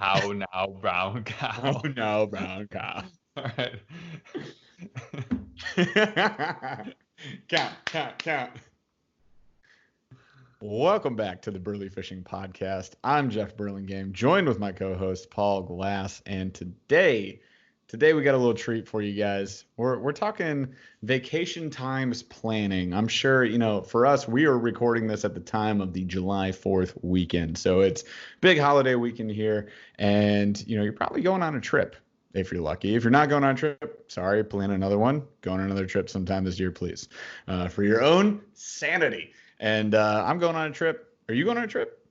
How now, brown cow? Oh no, brown cow. All right. Count. Welcome back to the Burly Fishing Podcast. I'm Jeff Burlingame, joined with my co-host Paul Glass, and today we got a little treat for you guys. We're talking vacation times planning. I'm sure, for us, we are recording this at the time of the July 4th weekend. So it's big holiday weekend here, and you're probably going on a trip if you're lucky. If you're not going on a trip, sorry, plan another one. Go on another trip sometime this year, please, for your own sanity. And I'm going on a trip. Are you going on a trip?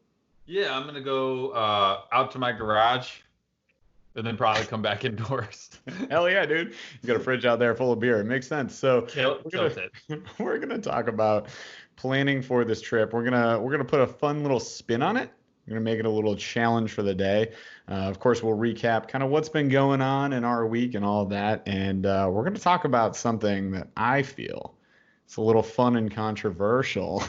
Yeah, I'm gonna go out to my garage, and then probably come back indoors. Hell yeah, dude! You got a fridge out there full of beer. It makes sense. So we're gonna talk about planning for this trip. We're gonna put a fun little spin on it. We're gonna make it a little challenge for the day. Of course, we'll recap kind of what's been going on in our week and all of that, and we're gonna talk about something that I feel it's a little fun and controversial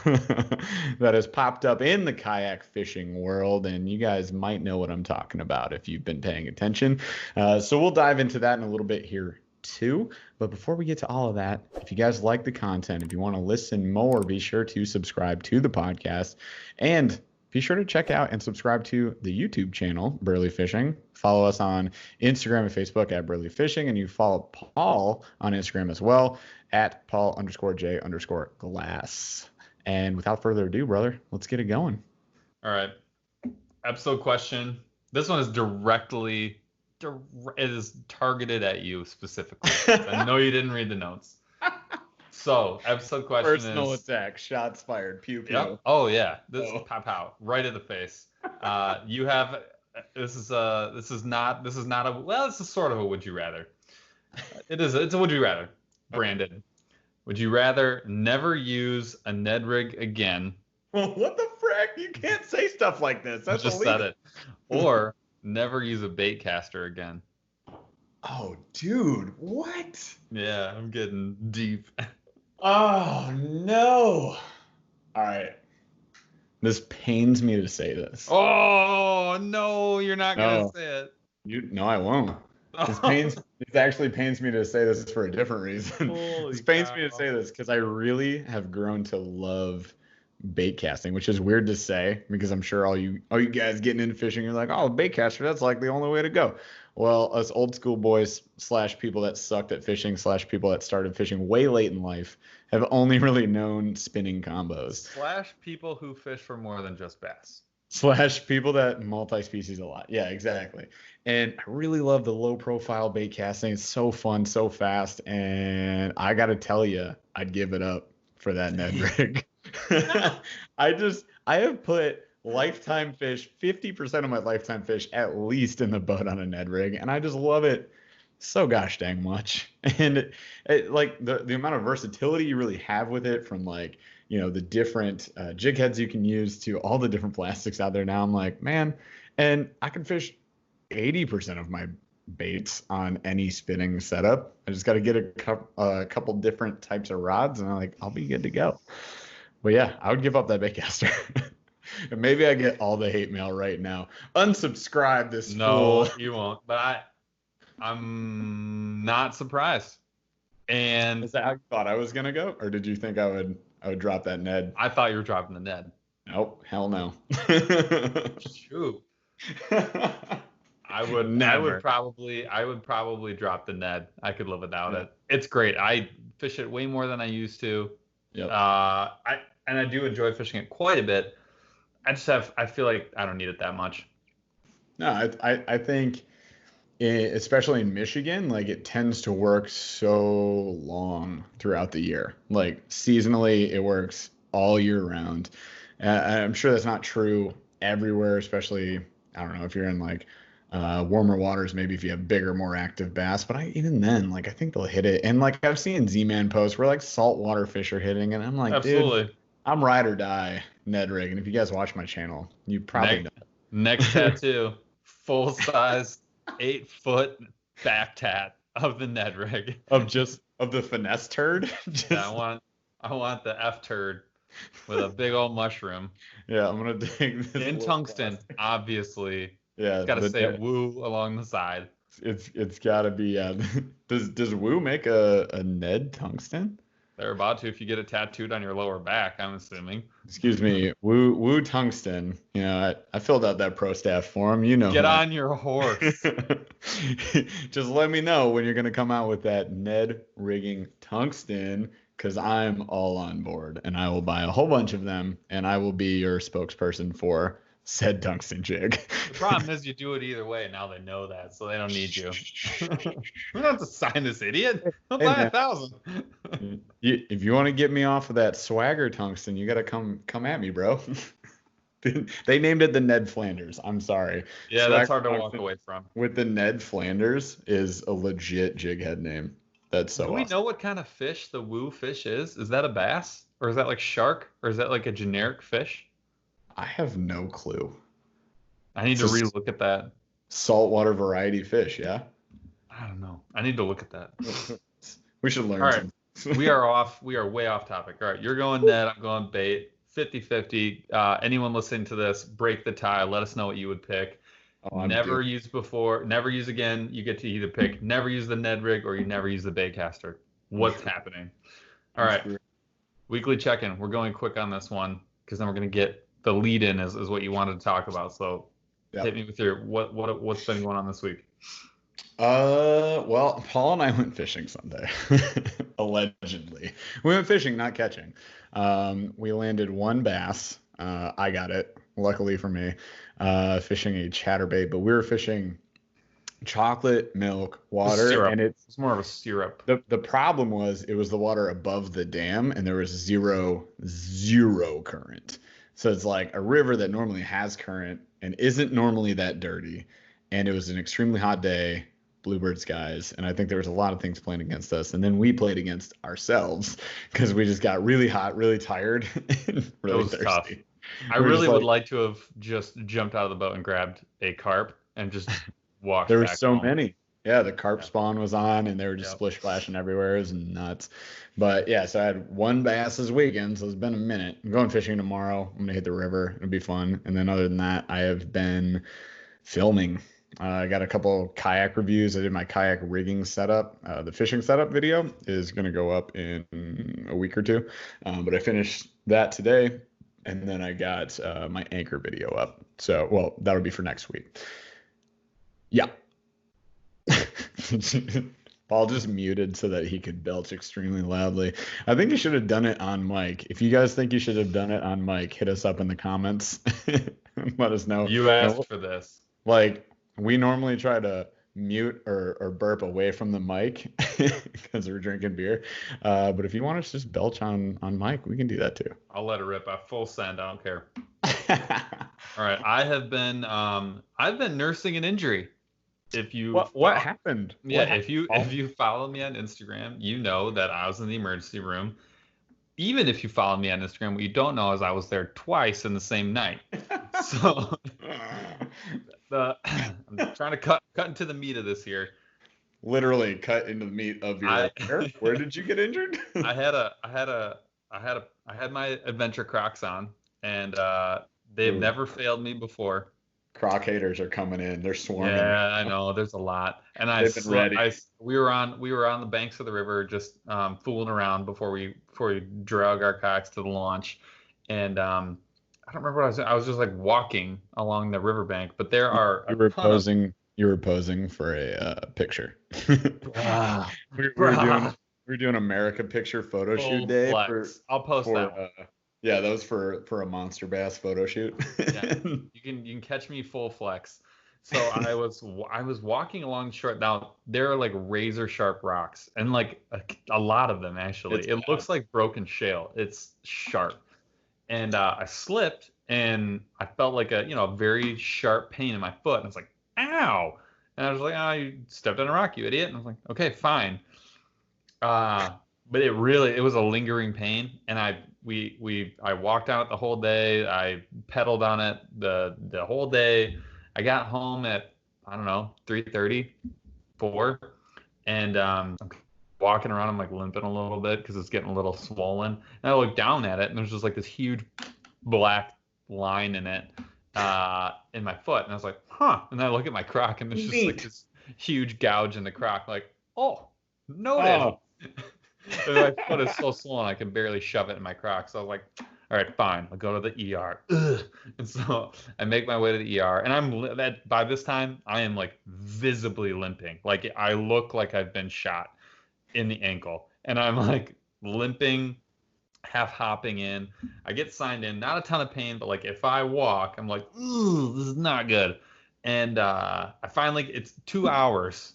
that has popped up in the kayak fishing world, and you guys might know what I'm talking about if you've been paying attention. So we'll dive into that in a little bit here too. But before we get to all of that, if you guys like the content, if you want to listen more, be sure to subscribe to the podcast, and be sure to check out and subscribe to the YouTube channel, BurlyFishing. Follow us on Instagram and Facebook at BurlyFishing, and you follow Paul on Instagram as well at Paul_J_Glass. And without further ado, brother, let's get it going. All right. Episode question. This one is it is targeted at you specifically. I know you didn't read the notes. So, episode question Personal attack, shots fired, pew pew. Yep. Oh yeah, this is pow pow, right in the face. You have this is sort of a would you rather. It's a would you rather. Brandon, would you rather never use a Ned rig again? Well, what the frick? You can't say stuff like this. That's just illegal. said it. Or never use a bait caster again. Oh, dude, what? Yeah, I'm getting deep. Oh, no. All right. This pains me to say this. Oh, no, you're not going to say it. No, I won't. This actually pains me to say this for a different reason. This pains me to say this because I really have grown to love bait casting, which is weird to say because I'm sure all you guys getting into fishing, you're like, oh, bait caster, that's like the only way to go. Well, us old school boys / people that sucked at fishing / people that started fishing way late in life have only really known spinning combos. / people who fish for more than just bass. / people that multi-species a lot. Yeah, exactly. And I really love the low profile bait casting. It's so fun, so fast. And I got to tell you, I'd give it up for that Ned rig. I have put lifetime fish, 50% of my lifetime fish at least in the boat on a Ned rig, and I just love it so gosh dang much. And it like the amount of versatility you really have with it, from like the different jig heads you can use to all the different plastics out there now. I'm like, man, and I can fish 80% of my baits on any spinning setup. I just got to get a couple different types of rods, and I'll be good to go. But yeah, I would give up that bait caster. And maybe I get all the hate mail right now. Unsubscribe this No, fool. you won't. But I'm not surprised. And is that how you thought I was gonna go, or did you think I would drop that Ned? I thought you were dropping the Ned. Nope, hell no. Shoot. I would probably drop the Ned. I could live without it. It's great. I fish it way more than I used to. Yep. I do enjoy fishing it quite a bit. I feel like I don't need it that much. No, I think, especially in Michigan, like it tends to work so long throughout the year. Like seasonally, it works all year round. I'm sure that's not true everywhere, especially, I don't know, if you're in like warmer waters, maybe if you have bigger, more active bass. But even then, like I think they'll hit it. And like I've seen Z-Man posts where like saltwater fish are hitting, and I'm like, absolutely, dude, I'm ride or die Ned rig. And if you guys watch my channel, you probably know. Next tattoo, full size 8-foot back tat of the Ned rig. Of the finesse turd. Yeah, I want the F turd with a big old mushroom. Yeah, I'm gonna dig this in tungsten, obviously. Yeah, It's got to say woo along the side. It's got to be. Does Woo make a Ned tungsten? They're about to if you get it tattooed on your lower back, I'm assuming. Excuse me, Woo tungsten. You know, I filled out that pro staff form. You know, get on your horse. Just let me know when you're gonna come out with that Ned rigging tungsten, because I'm all on board, and I will buy a whole bunch of them, and I will be your spokesperson for said tungsten jig. The problem is you do it either way. Now they know that, so they don't need you. We don't have to sign this idiot. I'll buy 1,000. If you want to get me off of that swagger tungsten, you got to come at me, bro. They named it the Ned Flanders. I'm sorry. Yeah, that's hard to walk away from. With the Ned Flanders is a legit jig head name. That's so awesome. Do we know what kind of fish the Woo fish is? Is that a bass? Or is that like shark? Or is that like a generic fish? I have no clue. I need to relook at that. Saltwater variety fish, yeah? I don't know. I need to look at that. We should learn. All right. We are off. We are way off topic. All right. You're going Ned. I'm going bait. 50-50. Anyone listening to this, break the tie. Let us know what you would pick. Never use before. Never use again. You get to either pick never use the Ned rig or you never use the baitcaster. What's happening? All right. Weekly check-in. We're going quick on this one because then we're going to get the lead in is what you wanted to talk about. So hit me with your what's been going on this week. Well, Paul and I went fishing Sunday. Allegedly. We went fishing, not catching. We landed one bass. I got it, luckily for me. Fishing a chatterbait, but we were fishing chocolate milk water, syrup. And it's more of a syrup. The problem was it was the water above the dam, and there was zero current. So it's like a river that normally has current and isn't normally that dirty. And it was an extremely hot day, bluebird skies, and I think there was a lot of things playing against us. And then we played against ourselves because we just got really hot, really tired, and really thirsty. Tough. I really would like to have just jumped out of the boat and grabbed a carp and just walked. There were so many. Yeah, the carp spawn was on, and they were just splish splashing everywhere. It was nuts. But yeah, so I had one bass this weekend, so it's been a minute. I'm going fishing tomorrow. I'm gonna hit the river. It'll be fun. And then other than that, I have been filming. I got a couple kayak reviews. I did my kayak rigging setup. The fishing setup video is gonna go up in a week or two. But I finished that today, and then I got my anchor video up. So, well, that'll be for next week. Yeah. Paul just muted so that he could belch extremely loudly. I think you should have done it on mic. If you guys think you should have done it on mic, hit us up in the comments. Let us know. You asked for this. Like, we normally try to mute or burp away from the mic because we're drinking beer. But if you want us to just belch on mic, we can do that too. I'll let it rip. I full send. I don't care. All right. I've been nursing an injury. If you what happened? Yeah, if you follow me on Instagram, you know that I was in the emergency room. Even if you follow me on Instagram, what you don't know is I was there twice in the same night. So I'm trying to cut into the meat of this here. Literally cut into the meat of your hair. Where did you get injured? I had my adventure Crocs on, and they've never failed me before. Croc haters are coming in. They're swarming. Yeah, I know. There's a lot. And we were on the banks of the river just fooling around before we drug our kayaks to the launch. And I don't remember what I was just like walking along the riverbank, but there are you were posing for a picture. we were doing America picture photo shoot day. I'll post that. Yeah, that was for a MONSTERBASS photo shoot. Yeah, you can catch me full flex. So I was walking along short. Now there are like razor sharp rocks, and like a lot of them actually. It looks like broken shale. It's sharp, and I slipped, and I felt like a very sharp pain in my foot, and I was like, ow! And I was like, oh, you stepped on a rock, you idiot! And I was like, okay, fine. But it was a lingering pain, and I walked out the whole day. I pedaled on it the whole day. I got home at 3:30, 4, and I'm walking around. I'm like limping a little bit because it's getting a little swollen. And I look down at it, and there's just like this huge black line in it. in my foot, and I was like, huh. And then I look at my croc, and there's just like this huge gouge in the croc. Like, oh, noted. Oh. And my foot is so swollen I can barely shove it in my croc. So I was like, all right, fine. I'll go to the ER. Ugh. And so I make my way to the ER, and by this time I am like visibly limping. Like I look like I've been shot in the ankle, and I'm like limping, half hopping in. I get signed in, not a ton of pain, but like if I walk, I'm like, ooh, this is not good. And I finally, it's 2 hours.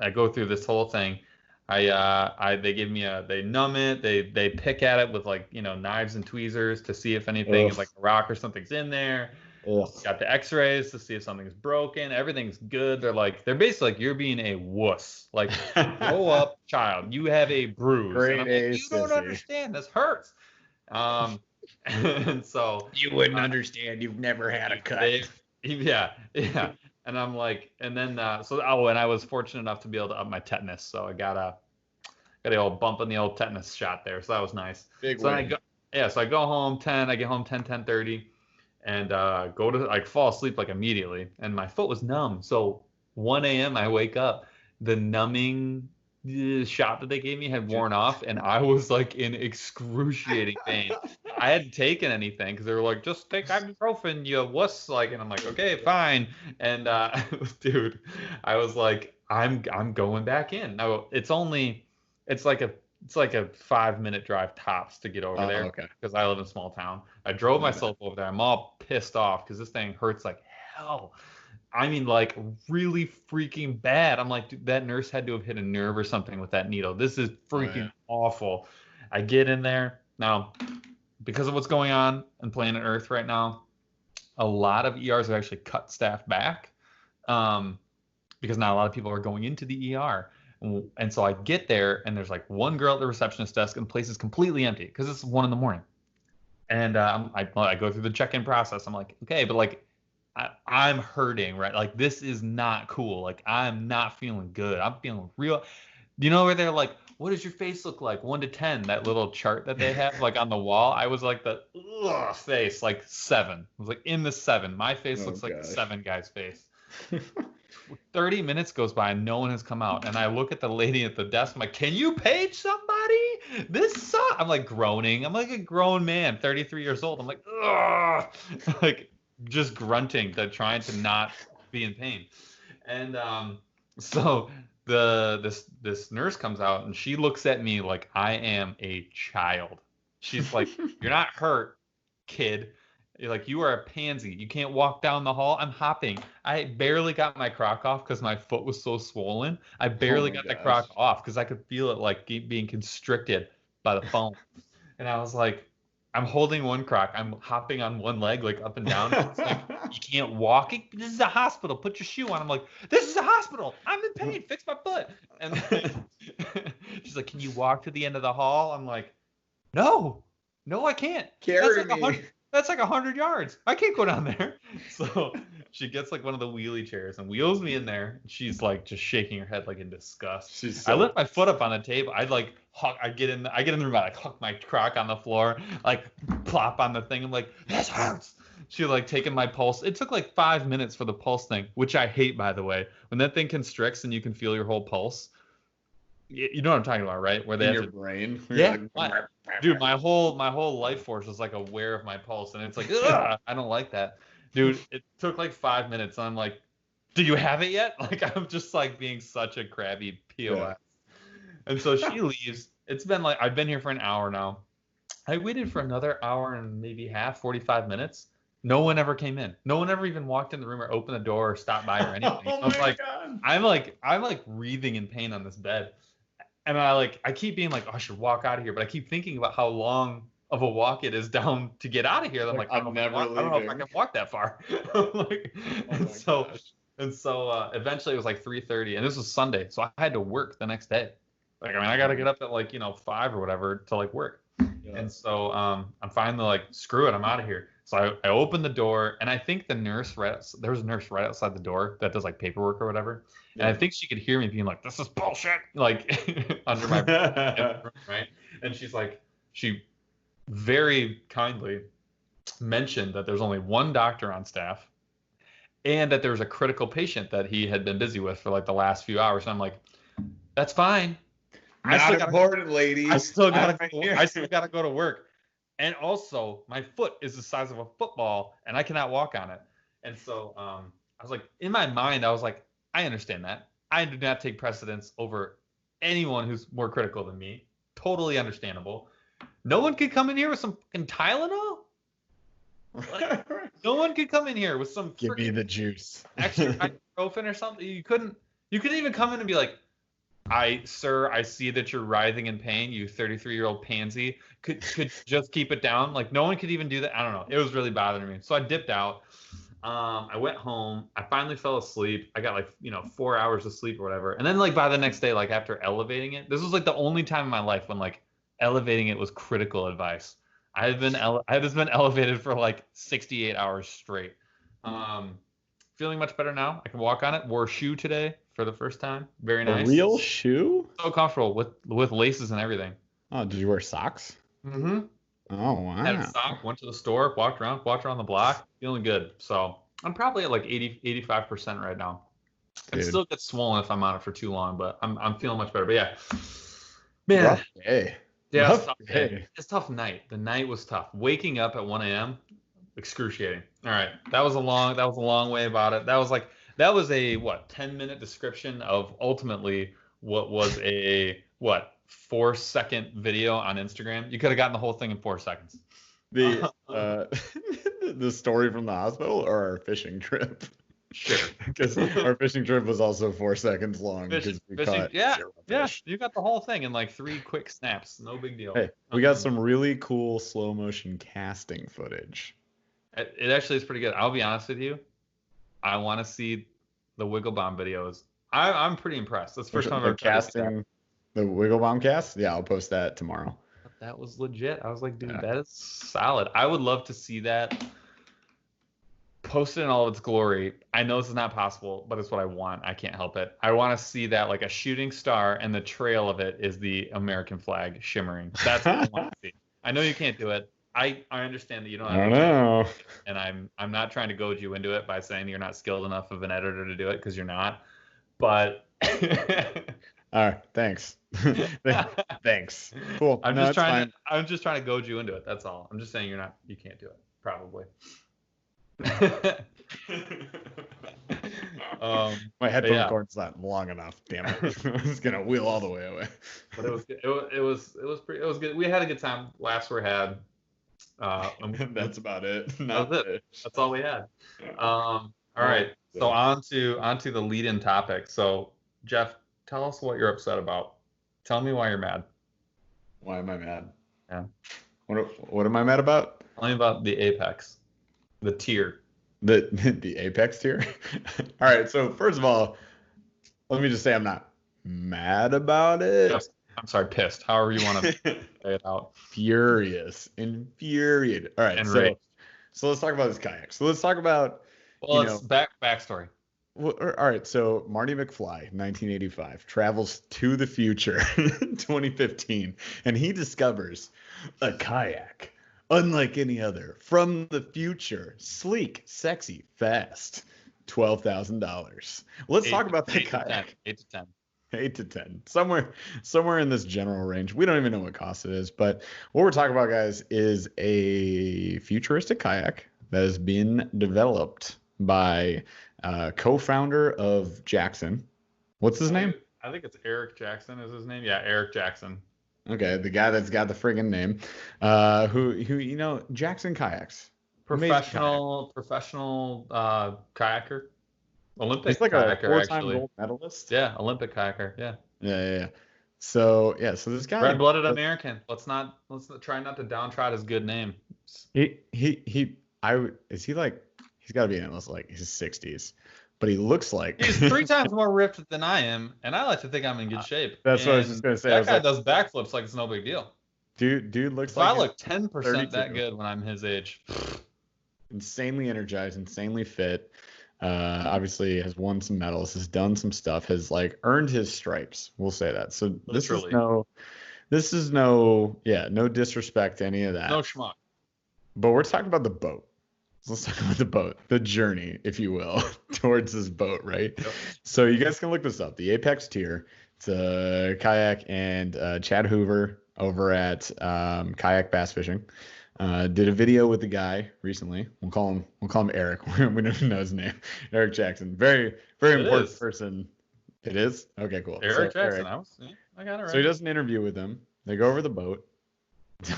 I go through this whole thing. They give me they numb it. They pick at it with like, knives and tweezers to see if anything is like a rock or something's in there. Got the x-rays to see if something's broken. Everything's good. They're basically like, you're being a wuss. Like, grow up, child. You have a bruise. Great, and I'm like, you don't understand. This hurts. And so you wouldn't understand. You've never had a cut. Yeah. And I'm like, and then and I was fortunate enough to be able to up my tetanus, so I got the old bump in the old tetanus shot there, so that was nice. Big so win. So I go home 10. I get home 10:30, and go to like fall asleep like immediately, and my foot was numb. So 1 a.m. I wake up, the numbing shot that they gave me had worn off, and I was like in excruciating pain. I hadn't taken anything because they were like, just take ibuprofen, you wuss. Like, and I'm like, okay, fine. And dude, I was like, I'm going back in. Now it's like a 5-minute drive tops to get over there. Okay. Because I live in a small town. I drove myself over there. I'm all pissed off because this thing hurts like hell. I mean, like, really freaking bad. I'm like, dude, that nurse had to have hit a nerve or something with that needle. This is freaking awful. I get in there. Now, because of what's going on in Planet Earth right now, a lot of ERs have actually cut staff back because not a lot of people are going into the ER. And so I get there, and there's like one girl at the receptionist desk, and the place is completely empty because it's 1 a.m. And I go through the check-in process. I'm like, okay, but like, I'm hurting, right? Like, this is not cool. Like, I'm not feeling good. I'm feeling real. You know where they're like, what does your face look like? 1 to 10, that little chart that they have like on the wall. I was like the face, like 7. I was like in the 7. My face looks like the 7 guy's face. 30 minutes goes by and no one has come out. And I look at the lady at the desk. I'm like, can you page somebody? This sucks. I'm like groaning. I'm like a grown man, 33 years old. I'm like, ugh. Like, just grunting, trying to not be in pain. And so this nurse comes out, and she looks at me like I am a child. She's like, you're not hurt, kid. You're like, you are a pansy. You can't walk down the hall. I'm hopping. I barely got my croc off because my foot was so swollen. I barely got the croc off because I could feel it like being constricted by the foam. And I was like, I'm holding one croc. I'm hopping on one leg, like up and down. It's like, you can't walk. This is a hospital. Put your shoe on. I'm like, this is a hospital. I'm in pain. Fix my foot. And then she's like, can you walk to the end of the hall? I'm like, no, I can't. Carry me. That's like 100 yards. I can't go down there. So she gets like one of the wheelie chairs and wheels me in there. She's like just shaking her head like in disgust. I lift my foot up on the table. I get in the room. I like huck my croc on the floor, like plop on the thing. I'm like, this hurts. She like taking my pulse. It took like 5 minutes for the pulse thing, which I hate, by the way. When that thing constricts and you can feel your whole pulse. You know what I'm talking about, right? Where they in have your brain. Yeah, dude, my whole life force is like aware of my pulse, and it's like, ugh, I don't like that, dude. It took like 5 minutes, and I'm like, do you have it yet? Like, I'm just like being such a crabby POS. Yeah. And so she leaves. It's been like, I've been here for an hour now. I waited for another hour and maybe 45 minutes. No one ever came in. No one ever even walked in the room or opened the door or stopped by or anything. Oh I was like, God. I'm like wreathing in pain on this bed. And I keep being like, oh, I should walk out of here. But I keep thinking about how long of a walk it is down to get out of here. I'm like, I don't know if I can walk that far. Like, and so eventually it was like 3:30, and this was Sunday, so I had to work the next day. Like, I mean, I got to get up at like 5 or whatever to like work. Yeah. And so I'm finally like, screw it, I'm out of here. So I opened the door, and I think there was a nurse right outside the door that does like paperwork or whatever. Yeah. And I think she could hear me being like, this is bullshit, like under my breath, right? And she's like, she very kindly mentioned that there's only one doctor on staff and that there was a critical patient that he had been busy with for like the last few hours. And I'm like, that's fine. Not important, ladies. I still gotta go to work. And also, my foot is the size of a football, and I cannot walk on it. And so I was like, in my mind, I was like, I understand that. I do not take precedence over anyone who's more critical than me. Totally understandable. No one could come in here with some fucking Tylenol? Like, no one could come in here with some give me the juice. extra ibuprofen or something. You couldn't even come in and be like, Sir, I see that you're writhing in pain, you 33-year-old pansy. Could just keep it down. Like, no one could even do that. I don't know. It was really bothering me. So I dipped out. I went home. I finally fell asleep. I got 4 hours of sleep or whatever. And then like by the next day, like after elevating it, this was like the only time in my life when like elevating it was critical advice. I had just been elevated for like 68 hours straight. Feeling much better now. I can walk on it. Wore a shoe today for the first time. Very nice. A real shoe? So comfortable with laces and everything. Oh, did you wear socks? Mm-hmm. Oh, wow. Had a sock, went to the store, walked around the block, feeling good. So I'm probably at like 85% right now. It still gets swollen if I'm on it for too long, but I'm feeling much better. But yeah, man. Rough day. Yeah, it's tough day. It's a tough night. The night was tough. Waking up at 1 a.m. excruciating. All right, that was a long way about it. That was a 10-minute description of ultimately what was a 4-second video on Instagram. You could have gotten the whole thing in 4 seconds. The story from the hospital or our fishing trip? Sure. Because our fishing trip was also 4 seconds long. Fishing, yeah, you got the whole thing in like 3 quick snaps. No big deal. Hey, we got some really cool slow motion casting footage. It actually is pretty good. I'll be honest with you. I want to see the Wiggle Bomb videos. I'm pretty impressed. That's the first time I've ever casting the Wiggle Bomb cast. Yeah, I'll post that tomorrow. That was legit. I was like, dude, that is solid. I would love to see that posted in all of its glory. I know this is not possible, but it's what I want. I can't help it. I want to see that like a shooting star, and the trail of it is the American flag shimmering. That's what I want to see. I know you can't do it. I understand that you don't have I don't know. And I'm not trying to goad you into it by saying you're not skilled enough of an editor to do it, because you're not. But all right, thanks. Thanks. Cool. I'm just trying to goad you into it. That's all. I'm just saying you can't do it, probably. My headphone cord's not long enough. Damn it! It's gonna wheel all the way away. But it was good. It was good. We had a good time. Laughs were had. That's about it. That's all we had. All right. So on to the lead-in topic. So Jeff, tell us what you're upset about. Tell me why you're mad. Why am I mad? Yeah. What am I mad about? Tell me about the Apex, the Tyr. The Apex Tyr. All right. So first of all, let me just say I'm not mad about it. I'm sorry, pissed. However you want to say it out. Furious, infuriated. All right. So let's talk about this kayak. So let's talk about. Well, it's backstory. Well, all right, so Marty McFly, 1985, travels to the future, 2015, and he discovers a kayak unlike any other from the future, sleek, sexy, fast, $12,000. Let's talk about the kayak. 8 to 10. 8 to 10, somewhere in this general range. We don't even know what cost it is, but what we're talking about, guys, is a futuristic kayak that has been developed by co-founder of Jackson. What's his name? I think it's Eric Jackson is his name. Yeah, Eric Jackson. Okay, the guy that's got the friggin' name. Who Jackson Kayaks. Professional kayaker. Olympic He's like kayaker, a 4-time gold medalist. Yeah, Olympic kayaker. Yeah. Yeah. So this guy, red-blooded American. Let's try not to downtrod his good name. He's got to be in his his 60s, but he looks like he's 3 times more ripped than I am, and I like to think I'm in good shape. That's what I was just gonna say. That guy does backflips like it's no big deal. Dude looks like I look 10% that good when I'm his age. Insanely energized, insanely fit. Obviously has won some medals, has done some stuff, has earned his stripes. We'll say that. So this is no disrespect to any of that. No schmuck. But we're talking about the boat. So let's talk about the boat, the journey, if you will, towards this boat, right? Yep. So you guys can look this up. The APEX Tyr. It's a kayak, and Chad Hoover over at Kayak Bass Fishing did a video with the guy recently. We'll call him Eric. We don't know his name. Eric Jackson. Very important person. It is? Okay, cool. Eric Jackson. I got it right. So he does an interview with him. They go over the boat.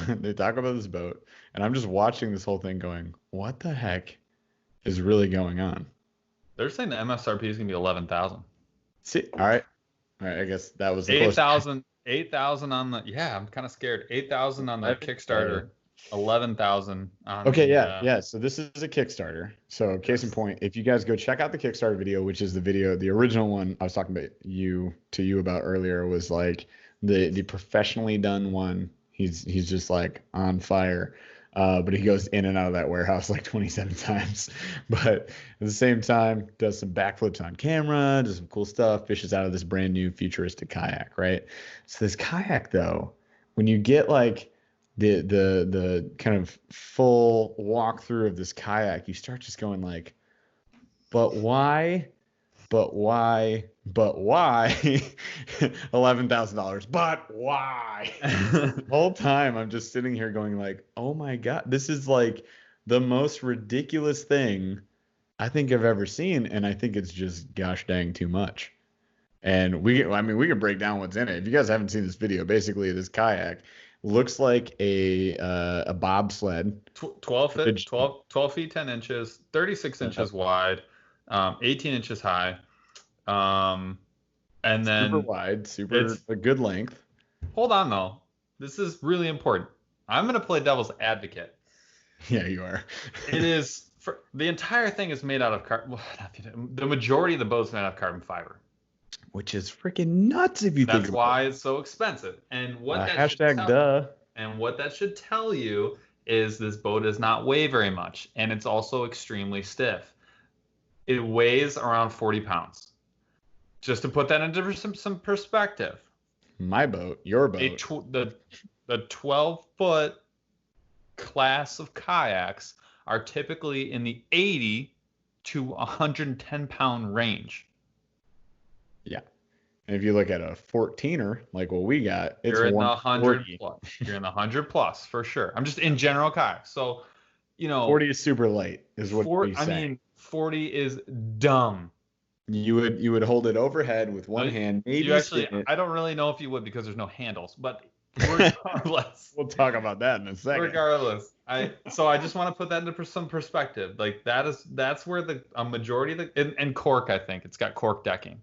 They talk about this boat, and I'm just watching this whole thing going, what the heck is really going on? They're saying the MSRP is going to be 11,000. See, all right. I guess that was 8,000 on the, yeah, I'm kind of scared. 8,000 on the Kickstarter, 11,000 on Okay, yeah. So this is a Kickstarter. So case in point, if you guys go check out the Kickstarter video, which is the original one I was talking about you about earlier, was like the professionally done one. He's just like on fire. But he goes in and out of that warehouse like 27 times. But at the same time, does some backflips on camera, does some cool stuff, fishes out of this brand new futuristic kayak, right? So this kayak, though, when you get like the kind of full walkthrough of this kayak, you start just going like, but why? But why? But why? $11,000. But why? The whole time I'm just sitting here going like, oh my God, this is like the most ridiculous thing I think I've ever seen. And I think it's just gosh dang too much. And we can break down what's in it. If you guys haven't seen this video, basically this kayak looks like a bobsled. 12 feet 10 inches, 36 inches wide, 18 inches high. And then super wide, a good length. Hold on though. This is really important. I'm going to play devil's advocate. Yeah, you are. It is the entire thing is made out of carbon. The majority of the boat's made out of carbon fiber, which is freaking nuts if you think about it. That's why it's so expensive. And what what that should tell you is this boat does not weigh very much, and it's also extremely stiff. It weighs around 40 pounds. Just to put that into some perspective. My boat, your boat. The 12-foot class of kayaks are typically in the 80 to 110 pound range. Yeah. And if you look at a 14er, like what we got, it's You're in the 100 plus. You're in the 100 plus for sure. I'm just in general kayaks. So, 40 is super light, is what you're saying. I mean, 40 is dumb. You would hold it overhead with one hand. Maybe I don't really know if you would because there's no handles, but regardless. We'll talk about that in a second. Regardless, I just want to put that into some perspective. Like that's where a majority of and cork, I think it's got cork decking.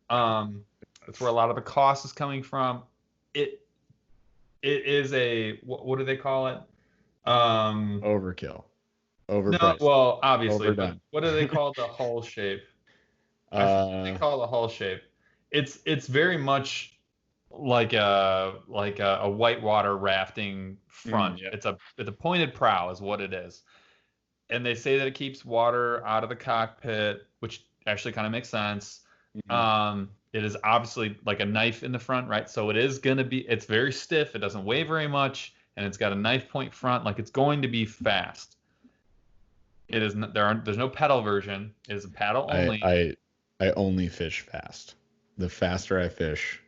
That's where a lot of the cost is coming from. It is a what do they call it? Overkill. Overpriced. No, well, obviously, but what do they call the hull shape? They call it a hull shape. It's very much like a whitewater rafting front. Yeah. It's a pointed prow is what it is, and they say that it keeps water out of the cockpit, which actually kind of makes sense. Mm-hmm. It is obviously like a knife in the front, right? So it's very stiff. It doesn't weigh very much, and it's got a knife point front. Like it's going to be fast. It is there's no pedal version. It is a paddle only. I only fish fast. The faster I fish,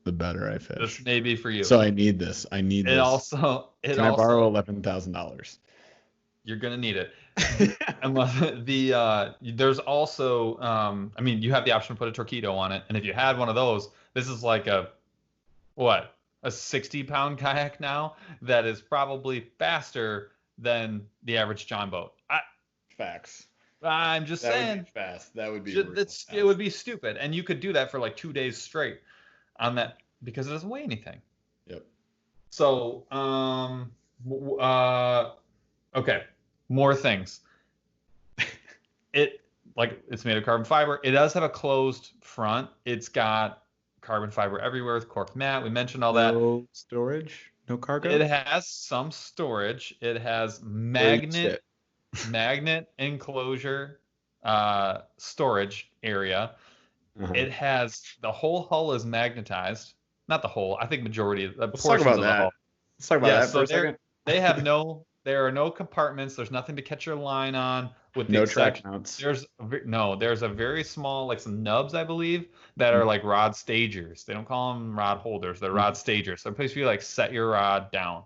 the better I fish. This may be for you. So I need this. Can I borrow $11,000? You're gonna need it. There's also you have the option to put a Torpedo on it, and if you had one of those, this is like a 60-pound kayak now that is probably faster than the average John boat. Facts. I'm just saying. That would be fast. That would be it would be stupid, and you could do that for like 2 days straight on that because it doesn't weigh anything. Yep. So okay, more things. It's made of carbon fiber. It does have a closed front. It's got carbon fiber everywhere with cork mat. We mentioned all that. No storage, no cargo. It has some storage. It has magnet enclosure storage area. Uh-huh. It has the whole hull is magnetized. Not the whole. I think majority of the portions of the hull. Let's talk about that for a second. They have there are no compartments. There's nothing to catch your line on. With the no exception, track mounts. There's a very small, like some nubs, I believe, that are like rod stagers. They don't call them rod holders. They're rod stagers. So a place where you like set your rod down.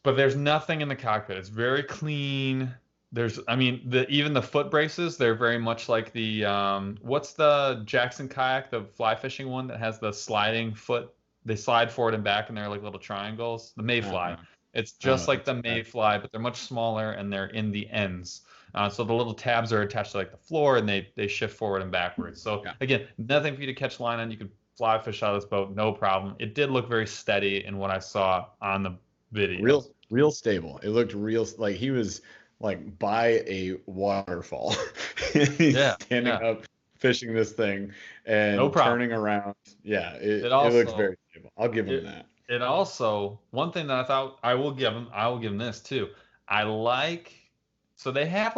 But there's nothing in the cockpit. It's very clean. Even the foot braces, they're very much like the what's the Jackson kayak, the fly fishing one that has the sliding foot? They slide forward and back, and they're like little triangles. The Mayfly. It's just like the Mayfly, but they're much smaller and they're in the ends. So the little tabs are attached to like the floor, and they shift forward and backwards. So again, nothing for you to catch line on. You could fly fish out of this boat, no problem. It did look very steady in what I saw on the video. Real stable. It looked real, like he was like by a waterfall. He's standing up, fishing this thing, and turning around. Yeah, it looks very stable. I'll give him that. It also, one thing that I thought I will give him this too. So they have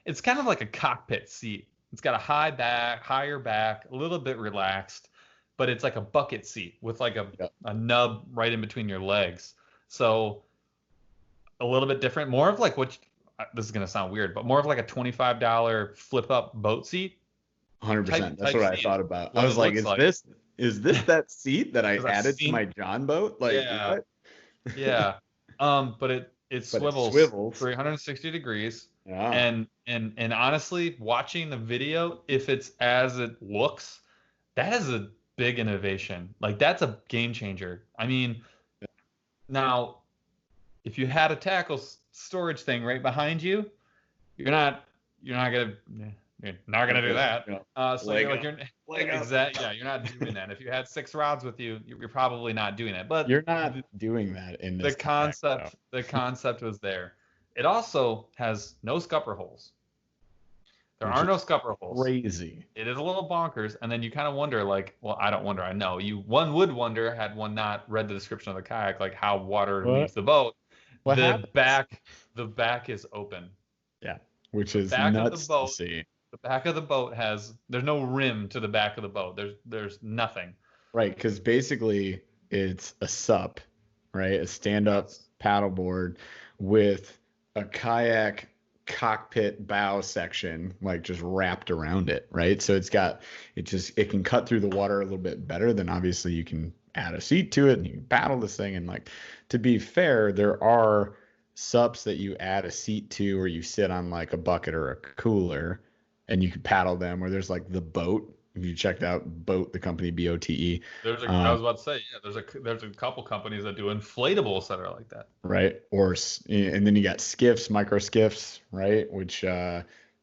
it's kind of like a cockpit seat. It's got a higher back, a little bit relaxed, but it's like a bucket seat with like a nub right in between your legs. So a little bit different, more of like this is going to sound weird, but more of like a $25 flip up boat seat. 100%. That's what I thought about. I was like, is this that seat that I added to my John boat? Like, what? Yeah. But it swivels 360 degrees. Yeah. And honestly, watching the video, if it's as it looks, that is a big innovation. Like, that's a game changer. I mean, now, if you had a tackle storage thing right behind you, you're not gonna do that. So you're not doing that. If you had 6 rods with you, you're probably not doing it. But you're not doing that in this concept. The concept was there. It also has no scupper holes. There are no scupper holes. Crazy. It is a little bonkers, and then you kind of wonder, like, well, I don't wonder. I know one would wonder had one not read the description of the kayak, like how water leaves the boat. The back is open. Yeah, which is nuts to see. The back of the boat there's no rim to the back of the boat. There's nothing. Right, because basically it's a SUP, right? A stand-up paddleboard with a kayak cockpit bow section like just wrapped around it, right? So it can cut through the water a little bit better than obviously you can add a seat to it and you can paddle this thing. And like, to be fair, there are SUPs that you add a seat to, or you sit on like a bucket or a cooler and you can paddle them, or there's like the Boat. If you checked out Boat, the company BOTE. I was about to say, there's a couple companies that do inflatables that are like that. Right. And then you got skiffs, micro skiffs, right? Which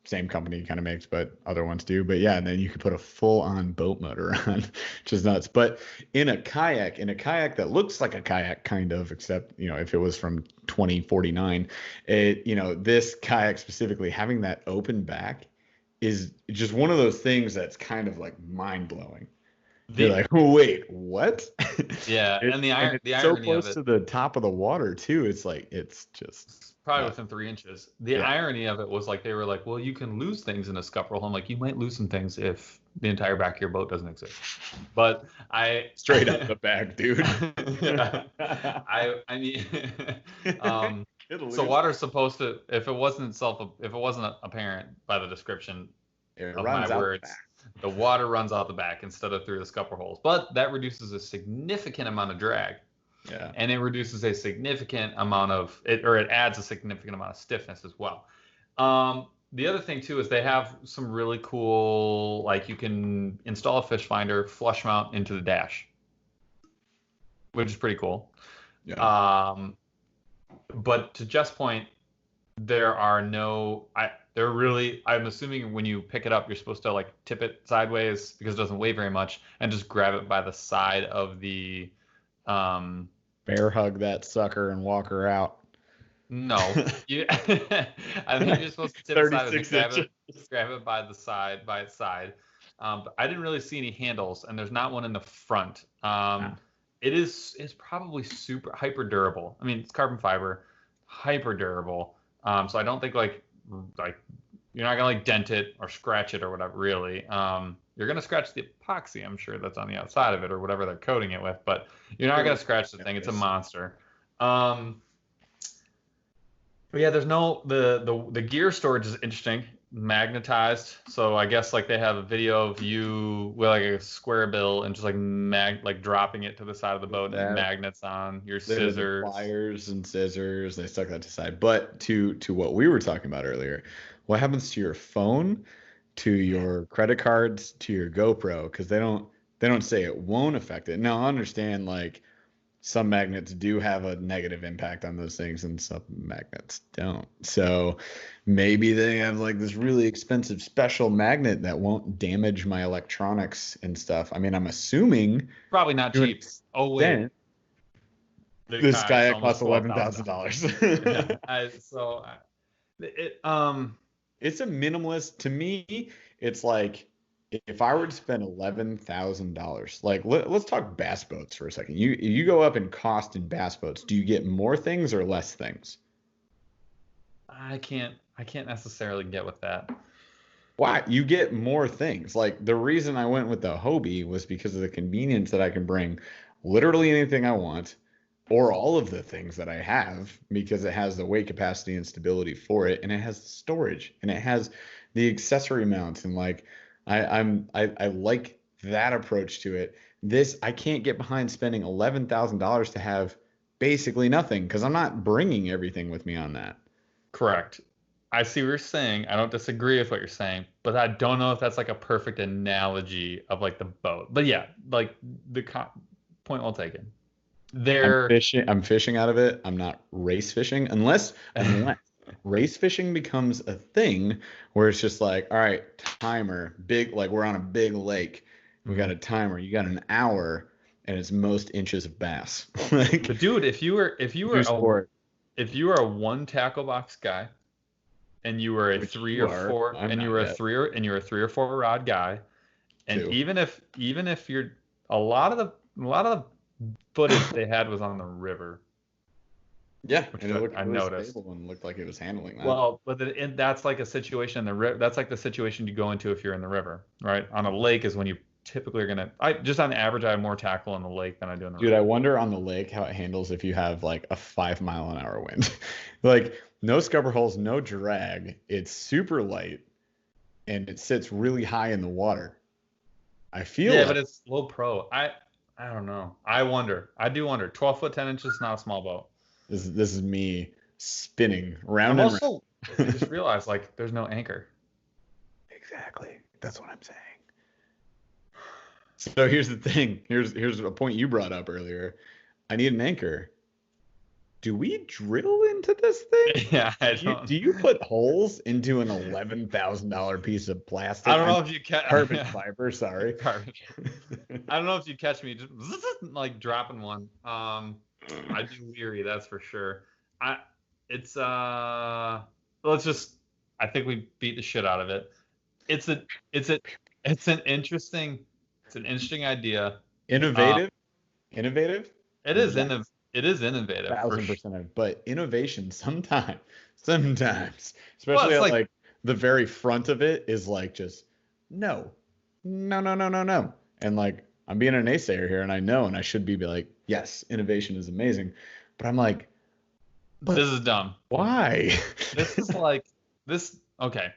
same company kind of makes, but other ones do. But yeah, and then you could put a full on boat motor on, which is nuts. But in a kayak that looks like a kayak kind of, except, if it was from 2049, this kayak specifically having that open back is just one of those things that's kind of like mind blowing. You're like, oh, wait, what? Yeah, and the irony so close to the top of the water too. It's like it's probably within 3 inches. The irony of it was like they were like, well, you can lose things in a scupper hole. I'm like, you might lose some things if the entire back of your boat doesn't exist. But straight up the back, dude. So water's supposed to, if it wasn't apparent by the description of my words, the water runs out the back instead of through the scupper holes. But that reduces a significant amount of drag. Yeah. And it reduces a significant amount of it adds a significant amount of stiffness as well. The other thing too is they have some really cool, like you can install a fish finder, flush mount into the dash, which is pretty cool. Yeah. But to Jeff's point, I'm assuming when you pick it up, you're supposed to like tip it sideways because it doesn't weigh very much and just grab it by the side of the bear hug that sucker and walk her out. No, I think you're supposed to tip it sideways, grab it by its side. But I didn't really see any handles, and there's not one in the front. It's probably super hyper durable. I mean, it's carbon fiber, hyper durable. So I don't think like you're not gonna like dent it or scratch it or whatever. Really, you're gonna scratch the epoxy, I'm sure, that's on the outside of it or whatever they're coating it with, but you're not gonna scratch the thing. It's a monster. But yeah, there's no the gear storage is interesting, magnetized. So I guess like they have a video of you with like a square bill and just like dropping it to the side of the boat and magnets on your scissors, pliers and scissors. They stuck that to the side. But to what we were talking about earlier, what happens to your phone, to your credit cards, to your GoPro? Because they don't say it won't affect it. Now I understand like some magnets do have a negative impact on those things and some magnets don't. So maybe they have like this really expensive special magnet that won't damage my electronics and stuff. I mean, I'm assuming probably not cheap. Oh wait. This kayak costs $11,000. It's a minimalist. To me, it's like if I were to spend $11,000, like let's talk bass boats for a second. You go up in cost in bass boats. Do you get more things or less things? I can't necessarily get with that. Why? You get more things. Like the reason I went with the Hobie was because of the convenience that I can bring literally anything I want, or all of the things that I have, because it has the weight capacity and stability for it, and it has the storage, and it has the accessory mounts, and like I like that approach to it. This, I can't get behind spending $11,000 to have basically nothing, because I'm not bringing everything with me on that. Correct. I see what you're saying. I don't disagree with what you're saying, but I don't know if that's like a perfect analogy of like the boat. But yeah, like the point well taken. I'm fishing out of it. I'm not race fishing unless race fishing becomes a thing where it's just like, all right, timer, big, like we're on a big lake. We got a timer. You got an hour, and it's most inches of bass. Like, but dude, if you were a one tackle box guy, and you were a three or four rod guy, and even if you're a lot of the footage they had was on the river. Yeah, and it looked noticed. Stable and looked like it was handling that. Well, but that's like a situation in the river. That's like the situation you go into if you're in the river, right? On a lake is when you typically are gonna. Just on average, I have more tackle on the lake than I do in the river. Dude, I wonder on the lake how it handles if you have like a 5-mile-an-hour wind. Like no scupper holes, no drag. It's super light, and it sits really high in the water. I feel. Yeah, but it's low pro. I don't know. I do wonder. 12 foot 10 inches is not a small boat. This is me spinning round and round. I just realized like there's no anchor. Exactly. That's what I'm saying. So here's the thing. Here's a point you brought up earlier. I need an anchor. Do we drill into this thing? Yeah, I don't. Do you put holes into an $11,000 piece of plastic? I don't know if you catch carbon fiber. Sorry. Carbon. I don't know if you catch me just like dropping one. I do weary, that's for sure. I think we beat the shit out of it. It's an interesting idea. Innovative. It is innovative. 1,000%. But innovation sometimes, especially like the very front of it is like just no. And like I'm being a naysayer here, and I know, and I should be like, yes, innovation is amazing, but I'm like, this is dumb. Why? This is like this. Okay,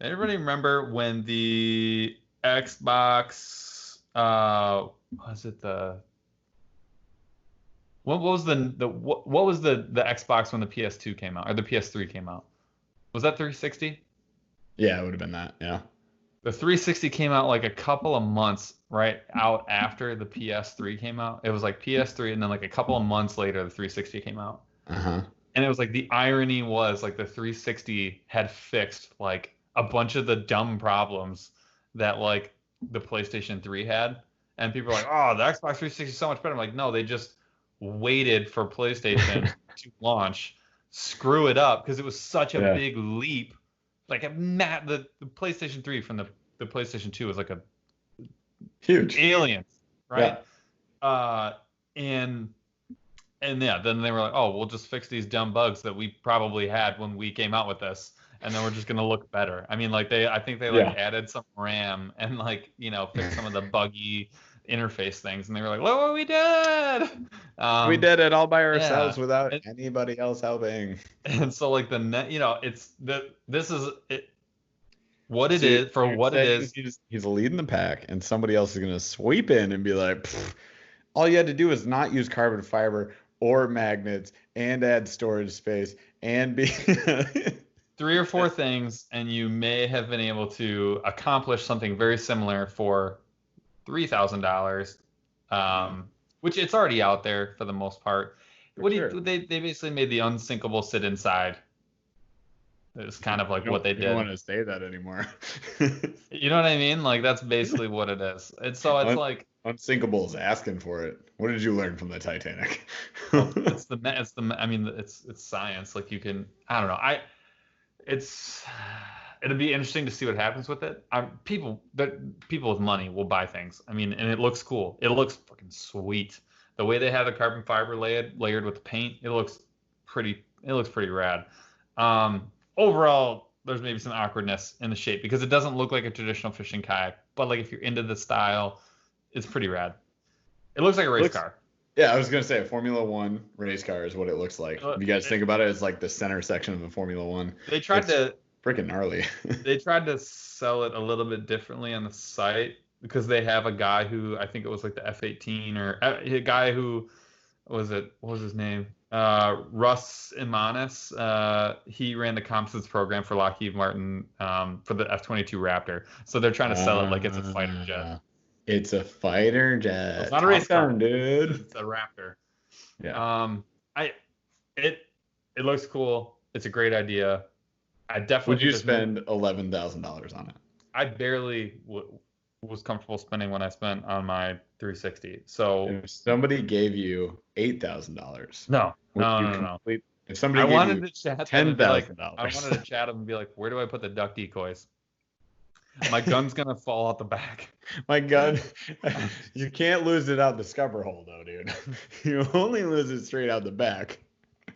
everybody remember when the Xbox? Was it the? What was the Xbox when the PS2 came out or the PS3 came out? Was that 360? Yeah, it would have been that. Yeah. The 360 came out like a couple of months out after the PS3 came out. It was like PS3, and then like a couple of months later, the 360 came out. Uh-huh. And it was like the irony was like the 360 had fixed like a bunch of the dumb problems that like the PlayStation 3 had, and people were like, "Oh, the Xbox 360 is so much better." I'm like, no, they just waited for PlayStation to launch, screw it up because it was such a big leap. Like the PlayStation 3 from the PlayStation 2 was like a huge alien, right? Yeah. And yeah, then they were like, oh, we'll just fix these dumb bugs that we probably had when we came out with this, and then we're just gonna look better. I mean, like I think they added some RAM and like fixed some of the buggy interface things, and they were like, "Look what we did!" We did it all by ourselves without anybody else helping. And so like the net, this is it. What it is for what it is. He's leading the pack, and somebody else is gonna sweep in and be like, all you had to do is not use carbon fiber or magnets and add storage space and be 3 or 4 things, and you may have been able to accomplish something very similar for $3,000, which it's already out there for the most part. They basically made the unsinkable sit inside. It's kind of like what they did. I don't want to say that anymore. You know what I mean? Like that's basically what it is. And so it's like unsinkable is asking for it. What did you learn from the Titanic? It's science. Like you can, I don't know. It'll be interesting to see what happens with it. People with money will buy things. I mean, and it looks cool. It looks fucking sweet. The way they have the carbon fiber layered with the paint, it looks pretty rad. Overall, there's maybe some awkwardness in the shape because it doesn't look like a traditional fishing kayak. But like if you're into the style, it's pretty rad. It looks like a race car. Yeah, I was gonna say a Formula One race car is what it looks like. If you guys think about it, it's like the center section of a Formula One. They tried to freaking gnarly. They tried to sell it a little bit differently on the site because they have a guy who I think it was like the F-18 or a guy who what was his name? Russ Imanis. He ran the composites program for Lockheed Martin for the F-22 Raptor. So they're trying to sell it like it's a fighter jet. It's a fighter jet. It's not a race car, dude. It's a Raptor. Yeah. It looks cool. It's a great idea. I definitely would you spend $11,000 on it? I barely was comfortable spending what I spent on my 360. So if somebody gave you $8,000, no. If somebody gave you $10,000, I wanted to chat them and be like, where do I put the duck decoys? My gun's gonna fall out the back. My gun, you can't lose it out the scupper hole though, dude. You only lose it straight out the back.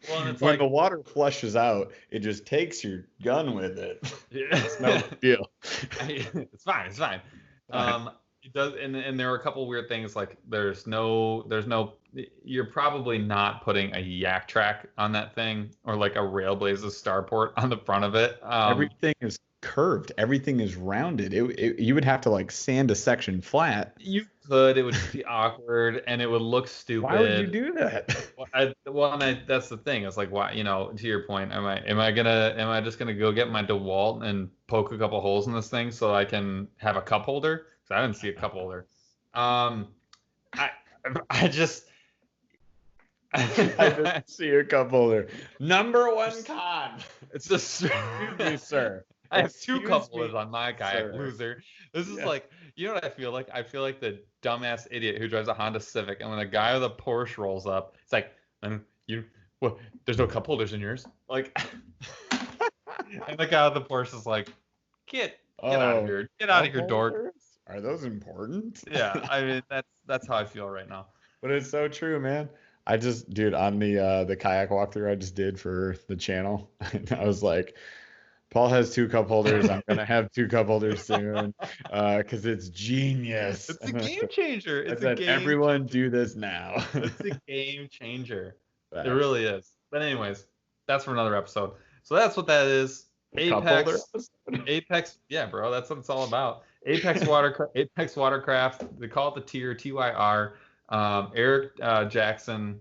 Well, it's when the water flushes out, it just takes your gun with it. Yeah. It's no big deal. It's fine. It does, and there are a couple weird things like there's no. You're probably not putting a yak track on that thing or like a Railblazers starport on the front of it. Everything is curved. Everything is rounded. You would have to like sand a section flat. You could. It would be awkward and it would look stupid. Why would you do that? That's the thing. It's like, why? To your point, am I just gonna go get my DeWalt and poke a couple holes in this thing so I can have a cup holder? Because I didn't see a cup holder. I just see a cup holder. Number one con. It's just excuse me, sir. I have 2 cup holders on my kayak, loser. This is like, you know what I feel like? I feel like the dumbass idiot who drives a Honda Civic, and when a guy with a Porsche rolls up, it's like, there's no cup holders in yours. Like, and the guy with the Porsche is like, get out of here, dork. Are those important? Yeah, I mean that's how I feel right now. But it's so true, man. I just, dude, on the kayak walkthrough I just did for the channel, I was like, Paul has 2 cup holders. I'm gonna have 2 cup holders soon, because it's genius. It's a game changer. Everyone do this now. It's a game changer. It really is. But anyways, that's for another episode. So that's what that is. Apex, yeah, bro. That's what it's all about. Apex Watercraft. They call it the Tyr, Tyr. Eric Jackson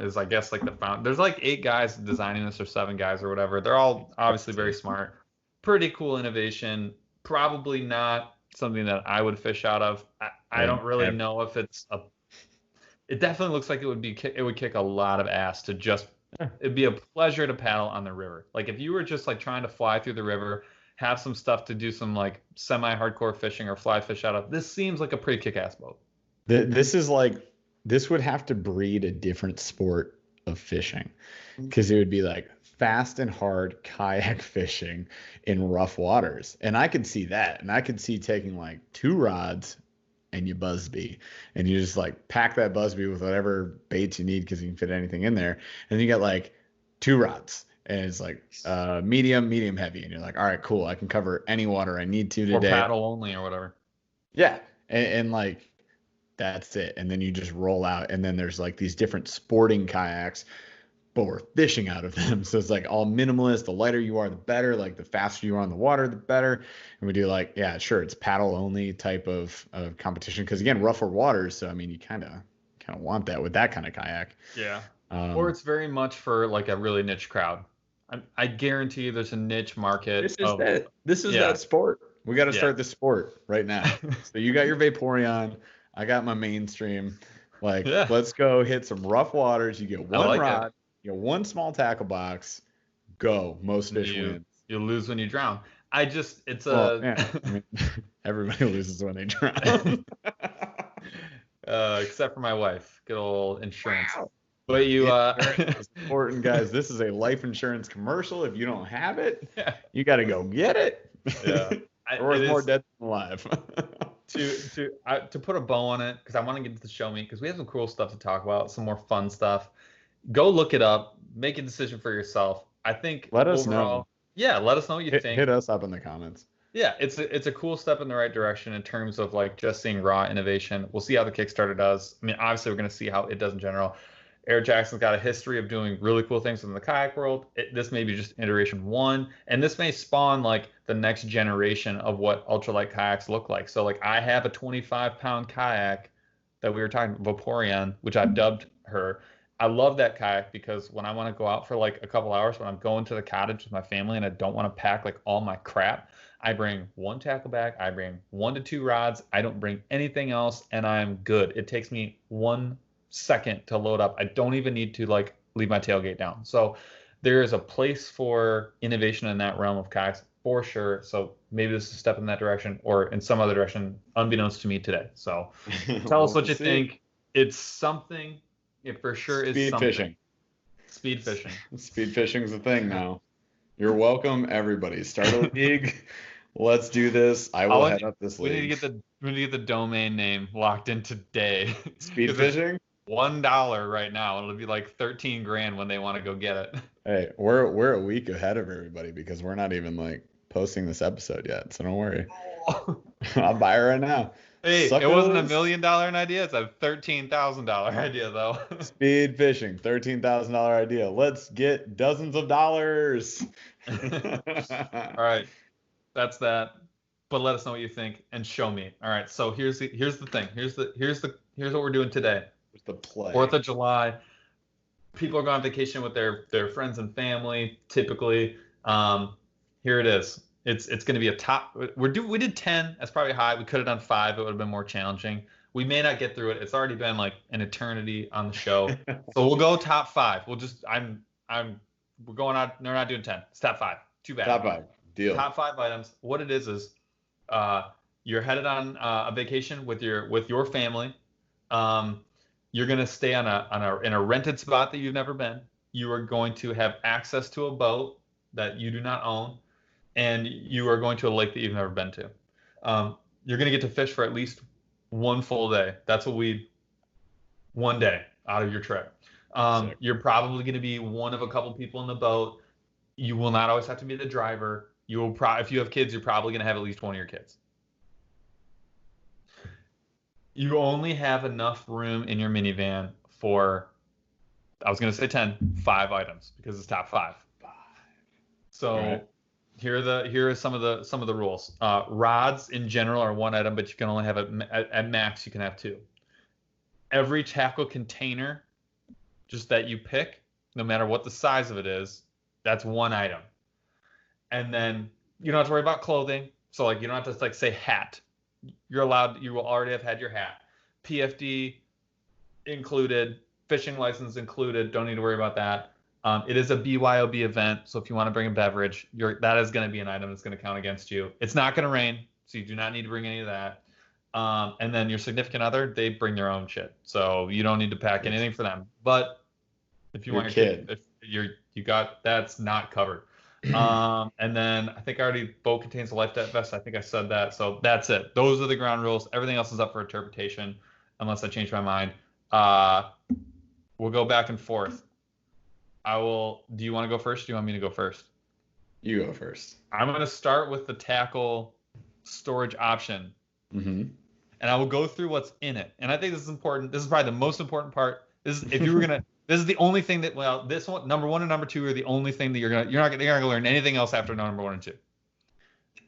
is, I guess, like the founder. There's like 8 guys designing this, or 7 guys or whatever. They're all obviously very smart. Pretty cool innovation. Probably not something that I would fish out of. I don't really know if it's a. It definitely looks like it would kick a lot of ass to just. It'd be a pleasure to paddle on the river. Like if you were just like trying to fly through the river, have some stuff to do some like semi-hardcore fishing or fly fish out of. This seems like a pretty kick-ass boat. This would have to breed a different sport of fishing, because it would be like fast and hard kayak fishing in rough waters. And I could see that. And I could see taking like 2 rods and you Busby, and you just like pack that Busby with whatever baits you need, because you can fit anything in there. And you get like 2 rods, and it's like medium, heavy. And you're like, all right, cool. I can cover any water I need to today. Or paddle only or whatever. Yeah. And like, that's it. And then you just roll out. And then there's like these different sporting kayaks, but we're fishing out of them. So it's like all minimalist. The lighter you are, the better. Like the faster you are on the water, the better. And we do like, yeah, sure, it's paddle only type of competition. Because again, rougher waters. So I mean, you kind of want that with that kind of kayak. Yeah. Or it's very much for like a really niche crowd. I guarantee you there's a niche market. This is that sport. We got to start the sport right now. So you got your Vaporeon. I got my mainstream. Like, let's go hit some rough waters. You get one rod. You get one small tackle box. Go. Most fish wins. You lose when you drown. I mean, everybody loses when they drown. Except for my wife. Good old insurance. Wow. But it's important, guys. This is a life insurance commercial. If you don't have it, you got to go get it. Yeah. Or it's more dead than alive. to put a bow on it, because I want to get to the show me, because we have some cool stuff to talk about, some more fun stuff. Go look it up. Make a decision for yourself. I think let us know. Yeah, let us know what you think. Hit us up in the comments. Yeah, it's a cool step in the right direction in terms of like just seeing raw innovation. We'll see how the Kickstarter does. I mean, obviously we're going to see how it does in general. Eric Jackson's got a history of doing really cool things in the kayak world. This may be just iteration 1, and this may spawn like the next generation of what ultralight kayaks look like. So like I have a 25-pound kayak that we were talking about, Vaporeon, which I've dubbed her. I love that kayak because when I want to go out for like a couple hours, when I'm going to the cottage with my family and I don't want to pack like all my crap, I bring one tackle bag, I bring 1 to 2 rods, I don't bring anything else, and I'm good. It takes me 1 second to load up. I don't even need to like leave my tailgate down. So there is a place for innovation in that realm of kayaks for sure. So maybe this is a step in that direction or in some other direction, unbeknownst to me today. So tell us what you think. It's something. It for sure is something. Fishing. Speed fishing. Speed fishing's a thing now. You're welcome, everybody. Start a league. Let's do this. I will head up this league. We need to get the domain name locked in today. Speed fishing? $1 right now. It'll be like 13 grand when they want to go get it. Hey, we're a week ahead of everybody because we're not even like posting this episode yet. So don't worry. I'll buy it right now. Hey, it wasn't $1 million idea. It's a $13,000 idea though. Speed fishing, $13,000 idea. Let's get dozens of dollars. All right, that's that. But let us know what you think and show me. All right. So here's the thing. Here's what we're doing today. The play. 4th of July. People are going on vacation with their friends and family. Typically, here it is. It's going to be a top. We did 10. That's probably high. We could have done 5. It would have been more challenging. We may not get through it. It's already been like an eternity on the show. So we'll go top 5. We'll just we're going on. No, we're not doing 10. It's top 5. Too bad. Top 5. Deal. Top 5 items. What it is you're headed on a vacation with your family. You're going to stay in a rented spot that you've never been. You are going to have access to a boat that you do not own, and you are going to a lake that you've never been to. You're going to get to fish for at least 1 full day. That's what one day out of your trip. You're probably going to be one of a couple people in the boat. You will not always have to be the driver. If you have kids, you're probably going to have at least one of your kids. You only have enough room in your minivan for, I was going to say 5 items because it's top 5. So right. Here are some of the rules. Rods in general are 1 item, but you can only have at max you can have 2. Every tackle container, just that you pick, no matter what the size of it is, that's 1 item. And then you don't have to worry about clothing. So like you don't have to like say hat. You will already have had your hat. PFD included, fishing license included, don't need to worry about that. It is a BYOB event, so if you want to bring a beverage, that is going to be an item that's going to count against you. It's not going to rain, so you do not need to bring any of that. And then your significant other, they bring their own shit, so you don't need to pack anything for them. But if you want your kid, you got that's not covered. And then I think boat contains a life vest. I think I said that. So that's it. Those are the ground rules. Everything else is up for interpretation unless I change my mind. We'll go back and forth. Do you want to go first? Or do you want me to go first? You go first. I'm going to start with the tackle storage option. Mm-hmm. and I will go through what's in it. And I think this is important. This is probably the most important part. This is if you were gonna. This is the only thing that this one, number 1 and number 2 are the only thing that you're not gonna learn anything else after number 1 and 2.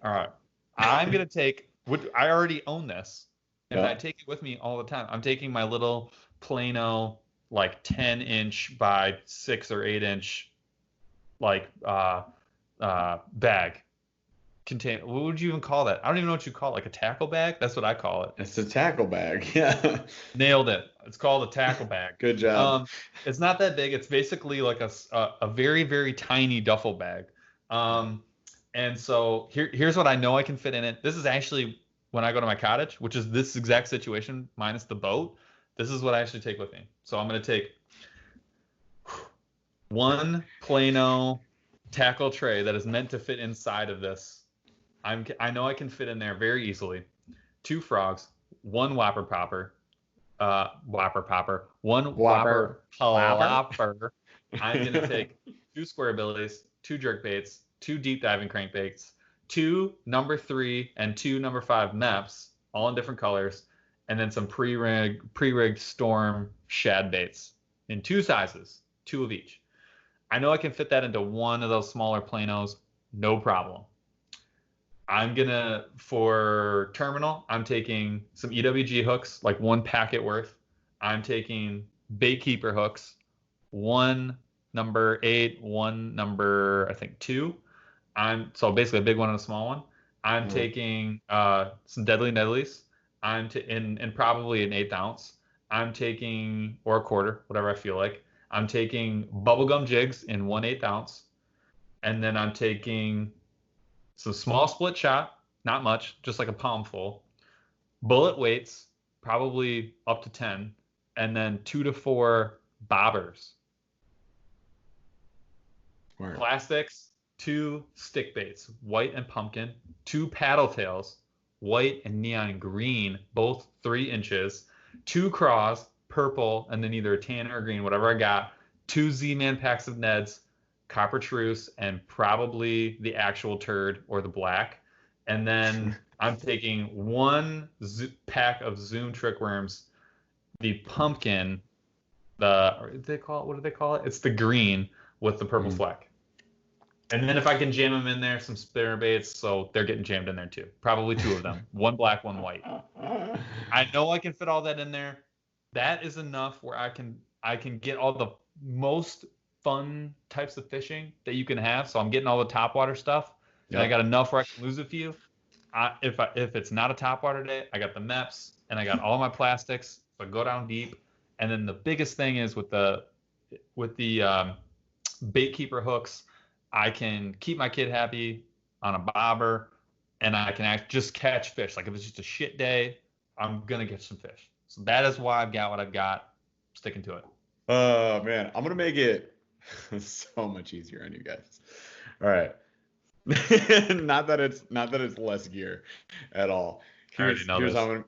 All right, I'm gonna take. I already own this, and I take it with me all the time. I'm taking my little Plano like 10-inch by 6 or 8-inch like bag. What would you even call that? I don't even know what you call it. Like a tackle bag? That's what I call it. It's a tackle bag. Yeah. Nailed it. It's called a tackle bag. Good job. It's not that big. It's basically like a very, very tiny duffel bag. And so here's what I know I can fit in it. This is actually when I go to my cottage, which is this exact situation minus the boat. This is what I actually take with me. So I'm going to take one Plano tackle tray that is meant to fit inside of this. I know I can fit in there very easily. 2 frogs, 1 whopper popper, one whopper plopper. I'm going to take 2 square billies, 2 jerk baits, 2 deep diving crankbaits, 2 number 3 and 2 number 5 MEPs, all in different colors, and then some pre-rigged storm shad baits in 2 sizes, 2 of each. I know I can fit that into one of those smaller Planos, no problem. For terminal, I'm taking some EWG hooks, like 1 packet worth. I'm taking bait keeper hooks, 1 number 8, 1 number, I think 2. So basically a big one and a small one. I'm taking some deadly deadlies. In probably an 1/8 ounce. I'm taking, or a quarter, whatever I feel like. I'm taking bubblegum jigs in 1/8 ounce. And then I'm taking some small split shot, not much, just like a palm full. Bullet weights, probably up to 10. And then 2 to 4 bobbers. Word. Plastics, 2 stick baits, white and pumpkin, 2 paddle tails, white and neon green, both 3 inches, 2 craws, purple, and then either a tan or green, whatever I got, 2 Z-Man packs of Neds, copper truce, and probably the actual turd or the black. And then I'm taking 1 pack of Zoom trick worms, the pumpkin, what do they call it? It's the green with the purple fleck. And then if I can jam them in there, some spinner baits, so they're getting jammed in there too. Probably 2 of them. 1 black, 1 white. I know I can fit all that in there. That is enough where I can get all the most fun types of fishing that you can have. So I'm getting all the topwater stuff. And I got enough where I can lose a few. If it's not a topwater day, I got the MEPs and I got all my plastics. So I go down deep. And then the biggest thing is with the bait keeper hooks, I can keep my kid happy on a bobber, and I can just catch fish. Like if it's just a shit day, I'm gonna catch some fish. So that is why I've got what I've got. Sticking to it. Oh man, I'm gonna make it so much easier on you guys. All right. not that it's less gear at all. Here's how I'm gonna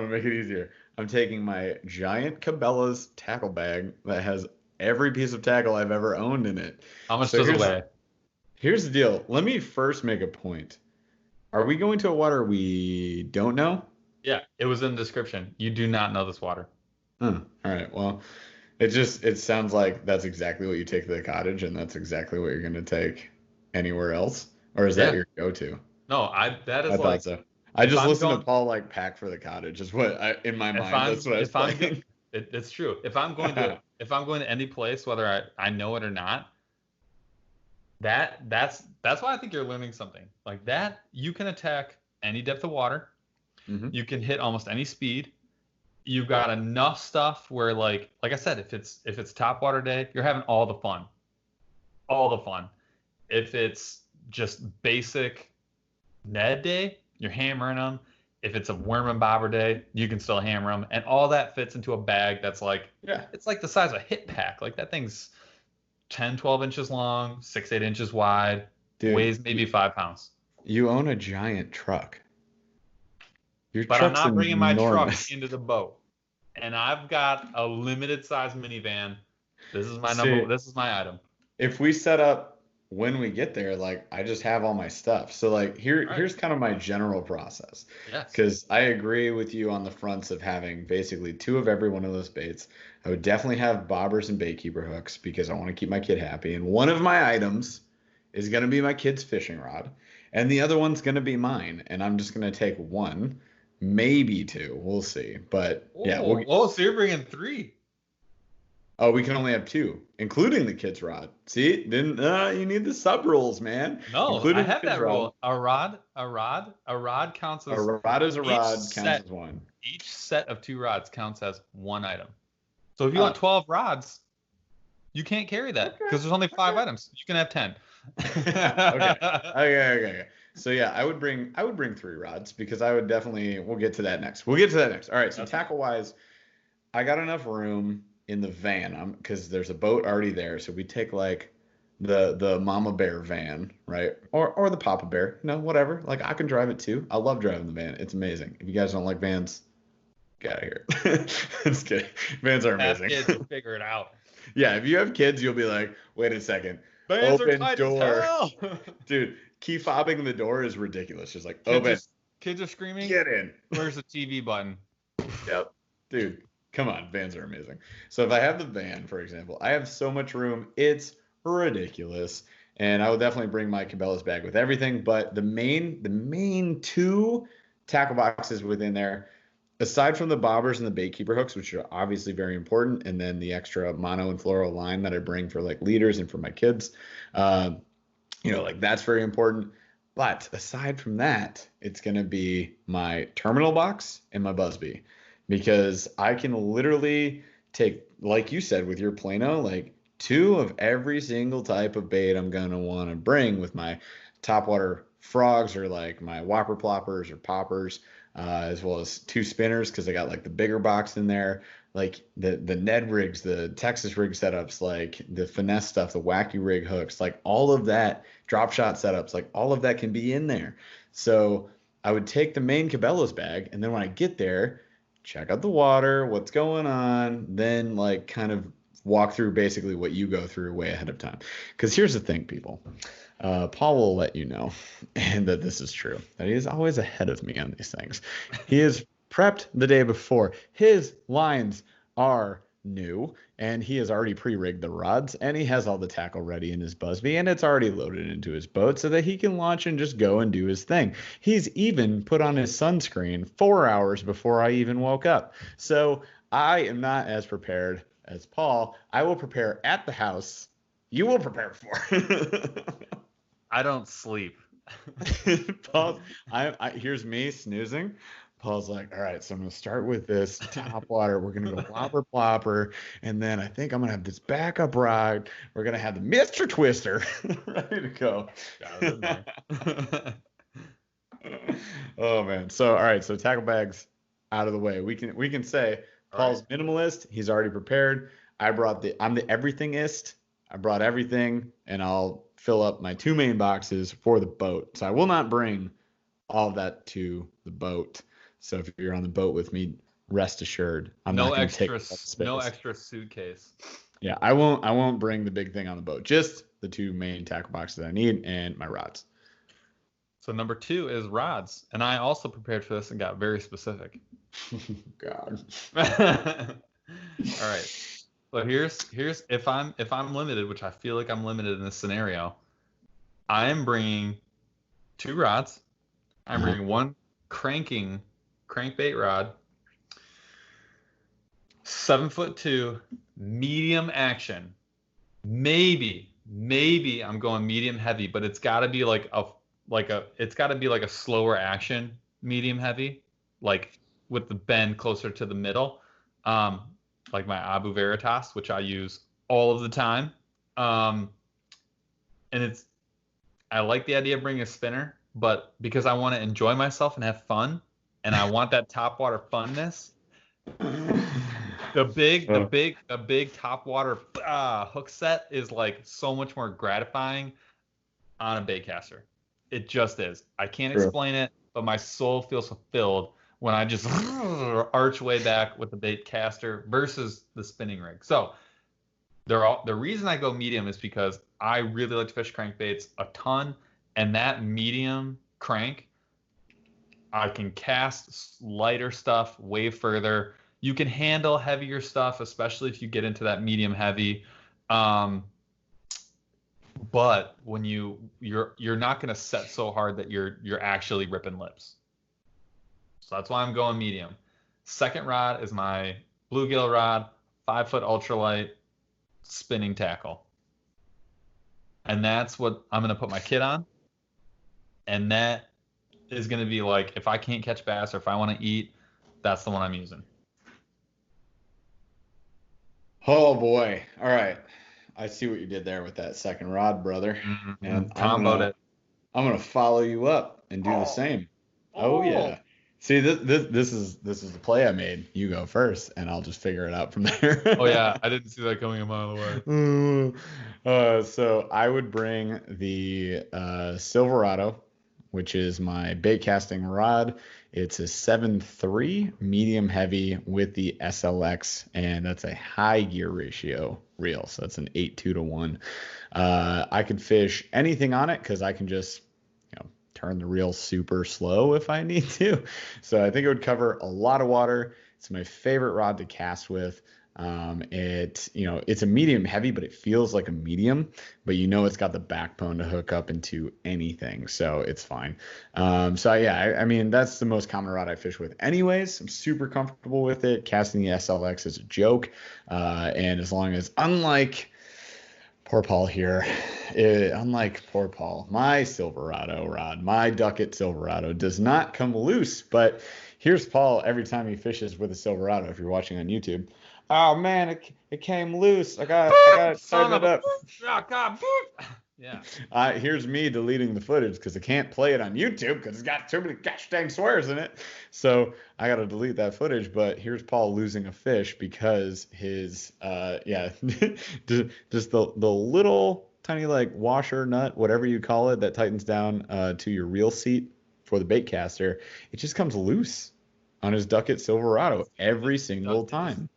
make it easier. I'm taking my giant Cabela's tackle bag that has every piece of tackle I've ever owned in it. How much does it weigh? Here's the deal. Let me first make a point. Are we going to a water we don't know? Yeah, it was in the description. You do not know this water. All right. Well, it sounds like that's exactly what you take to the cottage, and that's exactly what you're going to take anywhere else. Or is that your go-to? No, I thought so. I just listened to Paul like pack for the cottage. Is what in my mind. That's what I was thinking. It's true. If I'm going to any place, whether I know it or not, that's why I think you're learning something. Like that, you can attack any depth of water. Mm-hmm. You can hit almost any speed. You've got enough stuff where like I said, if it's top water day, you're having all the fun. All the fun. If it's just basic Ned day, you're hammering them. If it's a worm and bobber day, you can still hammer them. And all that fits into a bag that's like, it's like the size of a hit pack. Like that thing's 10, 12 inches long, 6, 8 inches wide, weighs maybe 5 pounds. You own a giant truck. But I'm not bringing my truck into the boat. And I've got a limited size minivan. This is my This is my item. If we set up when we get there, like I just have all my stuff. So like here's kind of my general process. Yes. Because I agree with you on the fronts of having basically two of every one of those baits. I would definitely have bobbers and baitkeeper hooks because I want to keep my kid happy. And one of my items is going to be my kid's fishing rod, and the other one's going to be mine. And I'm just going to take one, maybe two. We'll see. But yeah, so you're bringing 3. Oh, we can only have 2, including the kid's rod. See, then you need the sub rules, man. No, including I have that rule. A rod counts as a rod is a rod counts as 1. Each set of 2 rods counts as 1 item. So if you want 12 rods, you can't carry that because there's only 5 items. You can have 10. Okay. So yeah, I would bring 3 rods because I would definitely. We'll get to that next. All right. So tackle wise, I got enough room in the van because there's a boat already there, so we take like the mama bear van, right, or the papa bear, whatever. Like I can drive it too. I love driving the van. It's amazing. If you guys don't like vans, get out of here. Just kidding. Vans are amazing. Have kids, figure it out. Yeah, if you have kids, you'll be like, wait a second, vans open are tight door. As hell. Dude, key fobbing the door is ridiculous. Just like open. Kids are screaming. Get in. Where's the TV button? Yep, dude. Come on, vans are amazing. So if I have the van, for example, I have so much room, it's ridiculous. And I would definitely bring my Cabela's bag with everything. But the main 2 tackle boxes within there, aside from the bobbers and the baitkeeper hooks, which are obviously very important, and then the extra mono and fluoro line that I bring for like leaders and for my kids, like that's very important. But aside from that, it's going to be my terminal box and my Buzzbee. Because I can literally take, like you said, with your Plano, like 2 of every single type of bait I'm going to want to bring with my topwater frogs or like my whopper ploppers or poppers, as well as 2 spinners because I got like the bigger box in there, like the Ned rigs, the Texas rig setups, like the finesse stuff, the wacky rig hooks, like all of that, drop shot setups, like all of that can be in there. So I would take the main Cabela's bag, and then when I get there, check out the water, what's going on, then like kind of walk through basically what you go through way ahead of time. Because here's the thing, people. Paul will let you know, and that this is true, that he is always ahead of me on these things. He is prepped the day before. His lines are new, and he has already pre-rigged the rods, and he has all the tackle ready in his Buzzbee, and it's already loaded into his boat so that he can launch and just go and do his thing. He's even put on his sunscreen 4 hours before I even woke up. So I am not as prepared as Paul. I will prepare at the house. You will prepare for. I don't sleep. Paul, here's me snoozing. Paul's like, all right, so I'm going to start with this top water. We're going to go plopper plopper. And then I think I'm going to have this backup rod. We're going to have the Mr. Twister ready to go. Oh, man. So, all right. So tackle bags out of the way. We can say Paul's minimalist. He's already prepared. I'm the everythingist. I brought everything, and I'll fill up my 2 main boxes for the boat. So I will not bring all of that to the boat. So if you're on the boat with me, rest assured, I'm not going to take up space. No extra suitcase. Yeah, I won't bring the big thing on the boat. Just the 2 main tackle boxes I need and my rods. So number 2 is rods, and I also prepared for this and got very specific. God. All right. So here's if I'm limited, which I feel like I'm limited in this scenario, I am bringing 2 rods. I'm bringing 1 crankbait rod, 7'2", medium action. Maybe I'm going medium heavy, but it's got to be like a slower action medium heavy, like with the bend closer to the middle. Like my Abu Veritas, which I use all of the time. And I like the idea of bringing a spinner, but because I want to enjoy myself and have fun, and I want that topwater funness, the big topwater hook set is like so much more gratifying on a baitcaster. It just is. I can't explain it, but my soul feels fulfilled when I just arch way back with the bait caster versus the spinning rig. So The reason I go medium is because I really like to fish crankbaits a ton, and that medium crank, I can cast lighter stuff way further. You can handle heavier stuff, especially if you get into that medium heavy. But when you're not going to set so hard that you're actually ripping lips. So that's why I'm going medium. Second rod is my Bluegill Rod, 5-foot ultralight spinning tackle. And that's what I'm going to put my kit on. And that is going to be like, if I can't catch bass or if I want to eat, that's the one I'm using. Oh boy. All right. I see what you did there with that second rod, brother. Mm-hmm. And comboed it. I'm gonna follow you up and do the same. Oh yeah. See, this is the play I made. You go first, and I'll just figure it out from there. Oh yeah, I didn't see that coming a mile away. So I would bring the Silverado, which is my bait casting rod. It's a 7.3 medium heavy with the SLX, and that's a high gear ratio reel. So that's an 8.2 to 1. I could fish anything on it because I can just turn the reel super slow if I need to. So I think it would cover a lot of water. It's my favorite rod to cast with. It's a medium heavy, but it feels like a medium, but it's got the backbone to hook up into anything. So it's fine. I mean, that's the most common rod I fish with anyways. I'm super comfortable with it. Casting the SLX is a joke. And as long as, unlike poor Paul here, my Silverado rod, my Ducket Silverado does not come loose, but here's Paul every time he fishes with a Silverado. If you're watching on YouTube, oh man, it came loose. I got to tighten it up. Yeah. Here's me deleting the footage because I can't play it on YouTube because it's got too many gosh dang swears in it. So I got to delete that footage. But here's Paul losing a fish because his just the little tiny like washer nut, whatever you call it, that tightens down to your reel seat for the bait caster. It just comes loose on his Ducket Silverado every single time.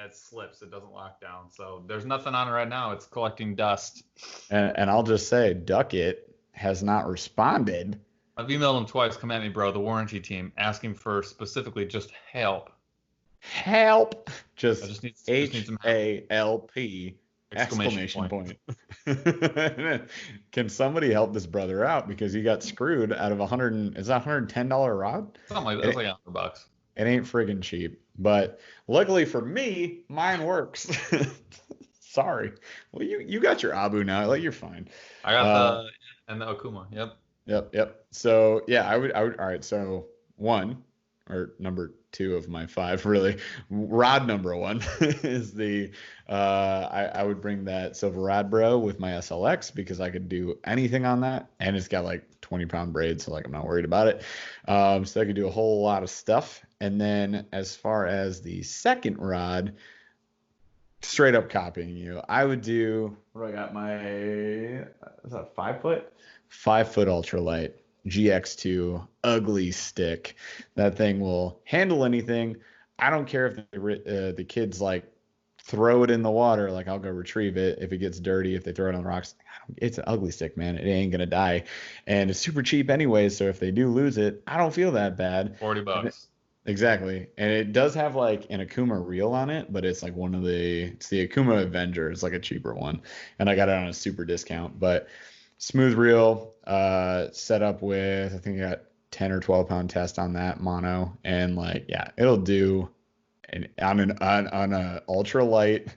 It slips. It doesn't lock down. So there's nothing on it right now. It's collecting dust. And I'll just say, Ducket has not responded. I've emailed him twice. Come at me, bro. The warranty team asking for specifically just help. Help. Just HALP exclamation point. Can somebody help this brother out because he got screwed out of $110 rod? Something like that. It's like $100. It ain't friggin' cheap. But luckily for me, mine works. Sorry. Well, you got your Abu now. Like, you're fine. I got the Okuma. Yep. So yeah, I would. All right. So number 2 of my 5 really. Rod number 1 is the. I would bring that Silver Rod Bro with my SLX because I could do anything on that, and it's got like 20-pound braids, so like I'm not worried about it. So I could do a whole lot of stuff. And then as far as the second rod, straight up copying you, I would do, what do I got? Is that 5-foot? 5-foot ultralight GX2 ugly stick. That thing will handle anything. I don't care if the kids like throw it in the water, like I'll go retrieve it. If it gets dirty, if they throw it on the rocks, it's an ugly stick, man. It ain't gonna die, and it's super cheap anyways. So if they do lose it, I don't feel that bad. $40. Exactly. And it does have like an Akuma reel on it, but it's like it's the Akuma Avenger. It's like a cheaper one. And I got it on a super discount, but smooth reel, set up with, I think I got 10 or 12 pound test on that mono. And like, yeah, it'll do on a ultra light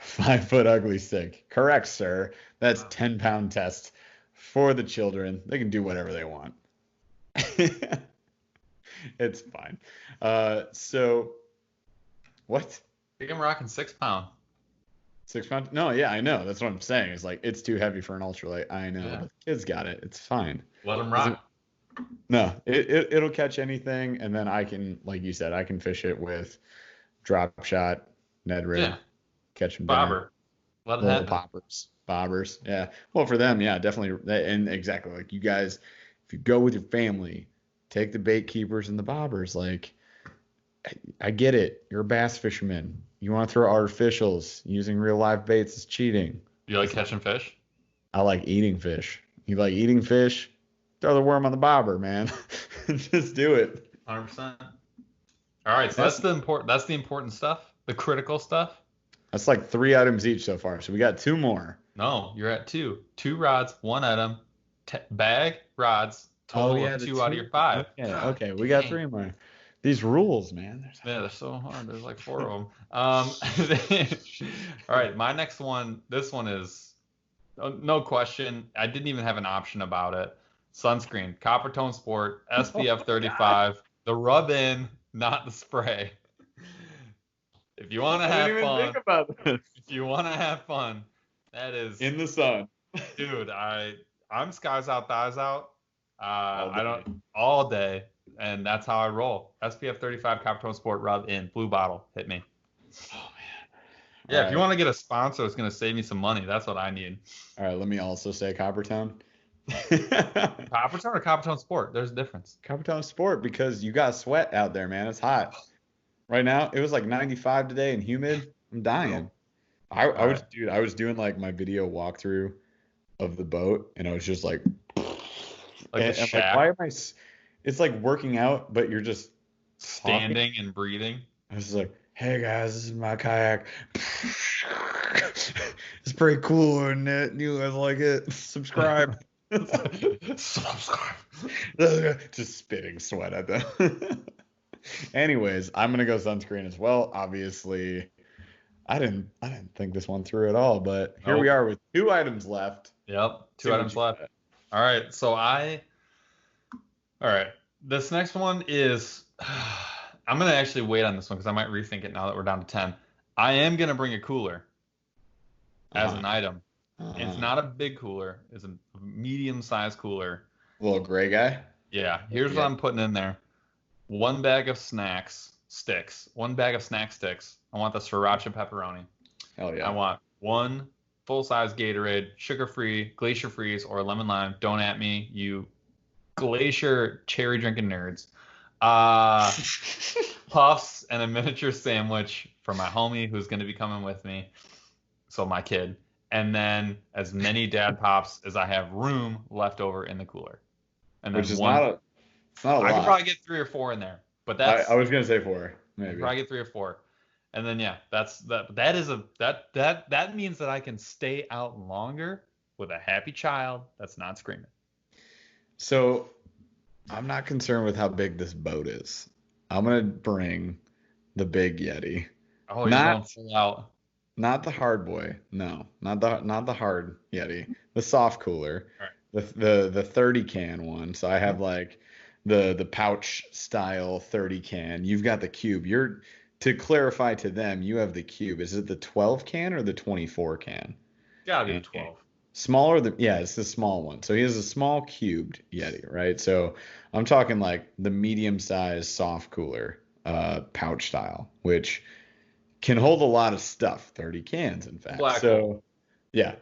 5-foot ugly stick. Correct, sir. That's 10 pound test for the children. They can do whatever they want. It's fine. So what? I think I'm rocking 6 pound. 6 pound? No, yeah, I know. That's what I'm saying. It's like, it's too heavy for an ultralight. I know. Yeah. The kids got it. It's fine. Let them rock. No, it'll catch anything. And then I can, like you said, I can fish it with drop shot, Ned rig, catch them bobber. Let it happen. Bobbers. Yeah. Well, for them, yeah, definitely. And exactly like you guys, if you go with your family, take the bait keepers and the bobbers. Like, I get it. You're a bass fisherman. You want to throw artificials. Using real live baits is cheating. You like catching fish? I like eating fish. You like eating fish? Throw the worm on the bobber, man. Just do it. 100%. All right, so that's the important stuff, the critical stuff. That's like 3 items each so far. So we got 2 more. No, you're at 2. 2 rods, 1 item, bag, rods, total of 2 out of your 5. Okay, we got 3 more. These rules, man. They're so hard. There's like 4 of them. All right, my next one. This one is no question. I didn't even have an option about it. Sunscreen, Coppertone Sport, SPF 35, the rub-in, not the spray. If you want to have fun, I didn't even think about this. If you want to have fun, that is in the sun, dude. I'm skies out, thighs out. All day, and that's how I roll. SPF 35, Coppertone Sport, rub-in, blue bottle, hit me. Oh man. Yeah, if you want to get a sponsor, it's gonna save me some money. That's what I need. All right, let me also say Coppertone. Coppertone or Coppertone Sport? There's a difference. Coppertone Sport, because you got sweat out there, man. It's hot. Right now, it was like 95 today and humid. I'm dying. I was doing like my video walkthrough of the boat, and I was just like why am I? It's like working out, but you're just standing and breathing. I was like, hey guys, this is my kayak. It's pretty cool, isn't it? You guys like it? Subscribe. Just spitting sweat at them. Anyways, I'm gonna go sunscreen as well. Obviously, I didn't think this one through at all, but here we are with 2 items left. Yep, 2 items left. All right, so this next one is I'm gonna actually wait on this one because I might rethink it now that we're down to 10. I am gonna bring a cooler as an item. It's not a big cooler. It's a medium-sized cooler. Little gray guy? Yeah. Here's what I'm putting in there. 1 bag of snacks sticks. 1 bag of snack sticks. I want the sriracha pepperoni. Hell yeah. I want 1 full-size Gatorade, sugar-free, glacier freeze, or lemon lime. Don't at me, you glacier cherry drinking nerds. Puffs and a miniature sandwich for my homie who's going to be coming with me. So my kid. And then as many dad pops as I have room left over in the cooler. And then which is not a lot. I could probably get 3 or 4 in there, but that's. I was gonna say 4, maybe. Probably get 3 or 4, and then yeah, that means that I can stay out longer with a happy child that's not screaming. So, I'm not concerned with how big this boat is. I'm gonna bring the big Yeti. Oh, you're going full out. Not the hard boy. No, not the hard Yeti. The soft cooler. Right. The 30 can one. So I have like the pouch style 30 can. You've got the cube. To clarify to them, you have the cube. Is it the 12 can or the 24 can? Gotta be the 12. Smaller than, yeah, it's the small one. So he has a small cubed Yeti, right? So I'm talking like the medium sized soft cooler, pouch style, which can hold a lot of stuff. 30 cans, in fact. So, yeah.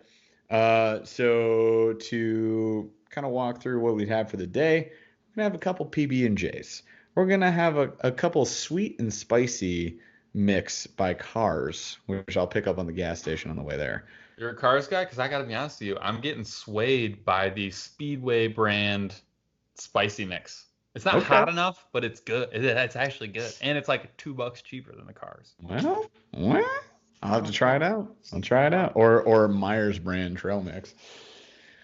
So to kind of walk through what we'd have for the day, we're gonna have a couple PB&Js. We're gonna have a couple sweet and spicy mix by Cars, which I'll pick up on the gas station on the way there. You're a Cars guy? Because I gotta be honest with you, I'm getting swayed by the Speedway brand spicy mix. It's not hot enough, but it's good. It's actually good, and it's like $2 cheaper than the Cars. Well, I'll have to try it out. I'll try it out. Or Myers brand trail mix.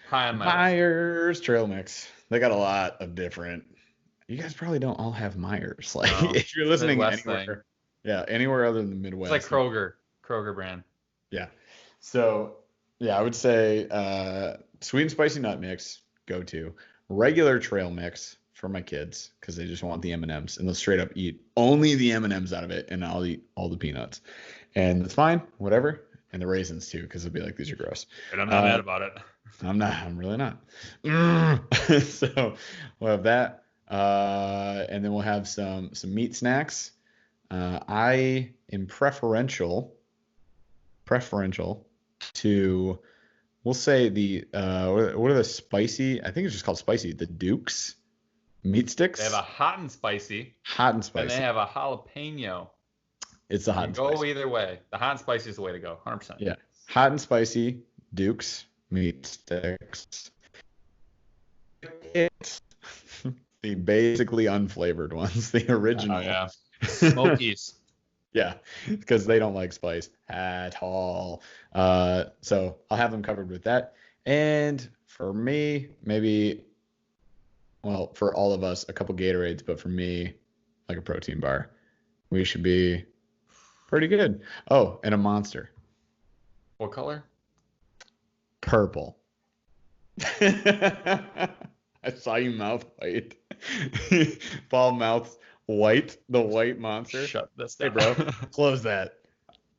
High on Myers trail mix. They got a lot of different. You guys probably don't all have Myers. Like if you're listening anywhere, anywhere other than the Midwest. It's like Kroger brand. Yeah. So I would say sweet and spicy nut mix, go to. Regular trail mix for my kids because they just want the M&Ms and they'll straight up eat only the M&Ms out of it, and I'll eat all the peanuts, and it's fine, whatever. And the raisins too, because they'll be like, these are gross. And I'm not mad about it. I'm really not. So we'll have that, and then we'll have some meat snacks. I am preferential to, we'll say the what are the spicy? I think it's just called spicy. The Dukes meat sticks. They have a hot and spicy. And they have a jalapeno. It's the hot and spicy. Go either way. The hot and spicy is the way to go. 100%. Yeah. Hot and spicy Duke's meat sticks. It's the basically unflavored ones, the original. Oh, yeah. Smokies. Yeah, because they don't like spice at all. So I'll have them covered with that. And for me, maybe, well, for all of us, a couple Gatorades, but for me, like a protein bar. We should be pretty good. Oh, and a Monster. What color? Purple. I saw you mouth white. Paul mouth white, the white Monster. Shut this down. Hey, bro, close that.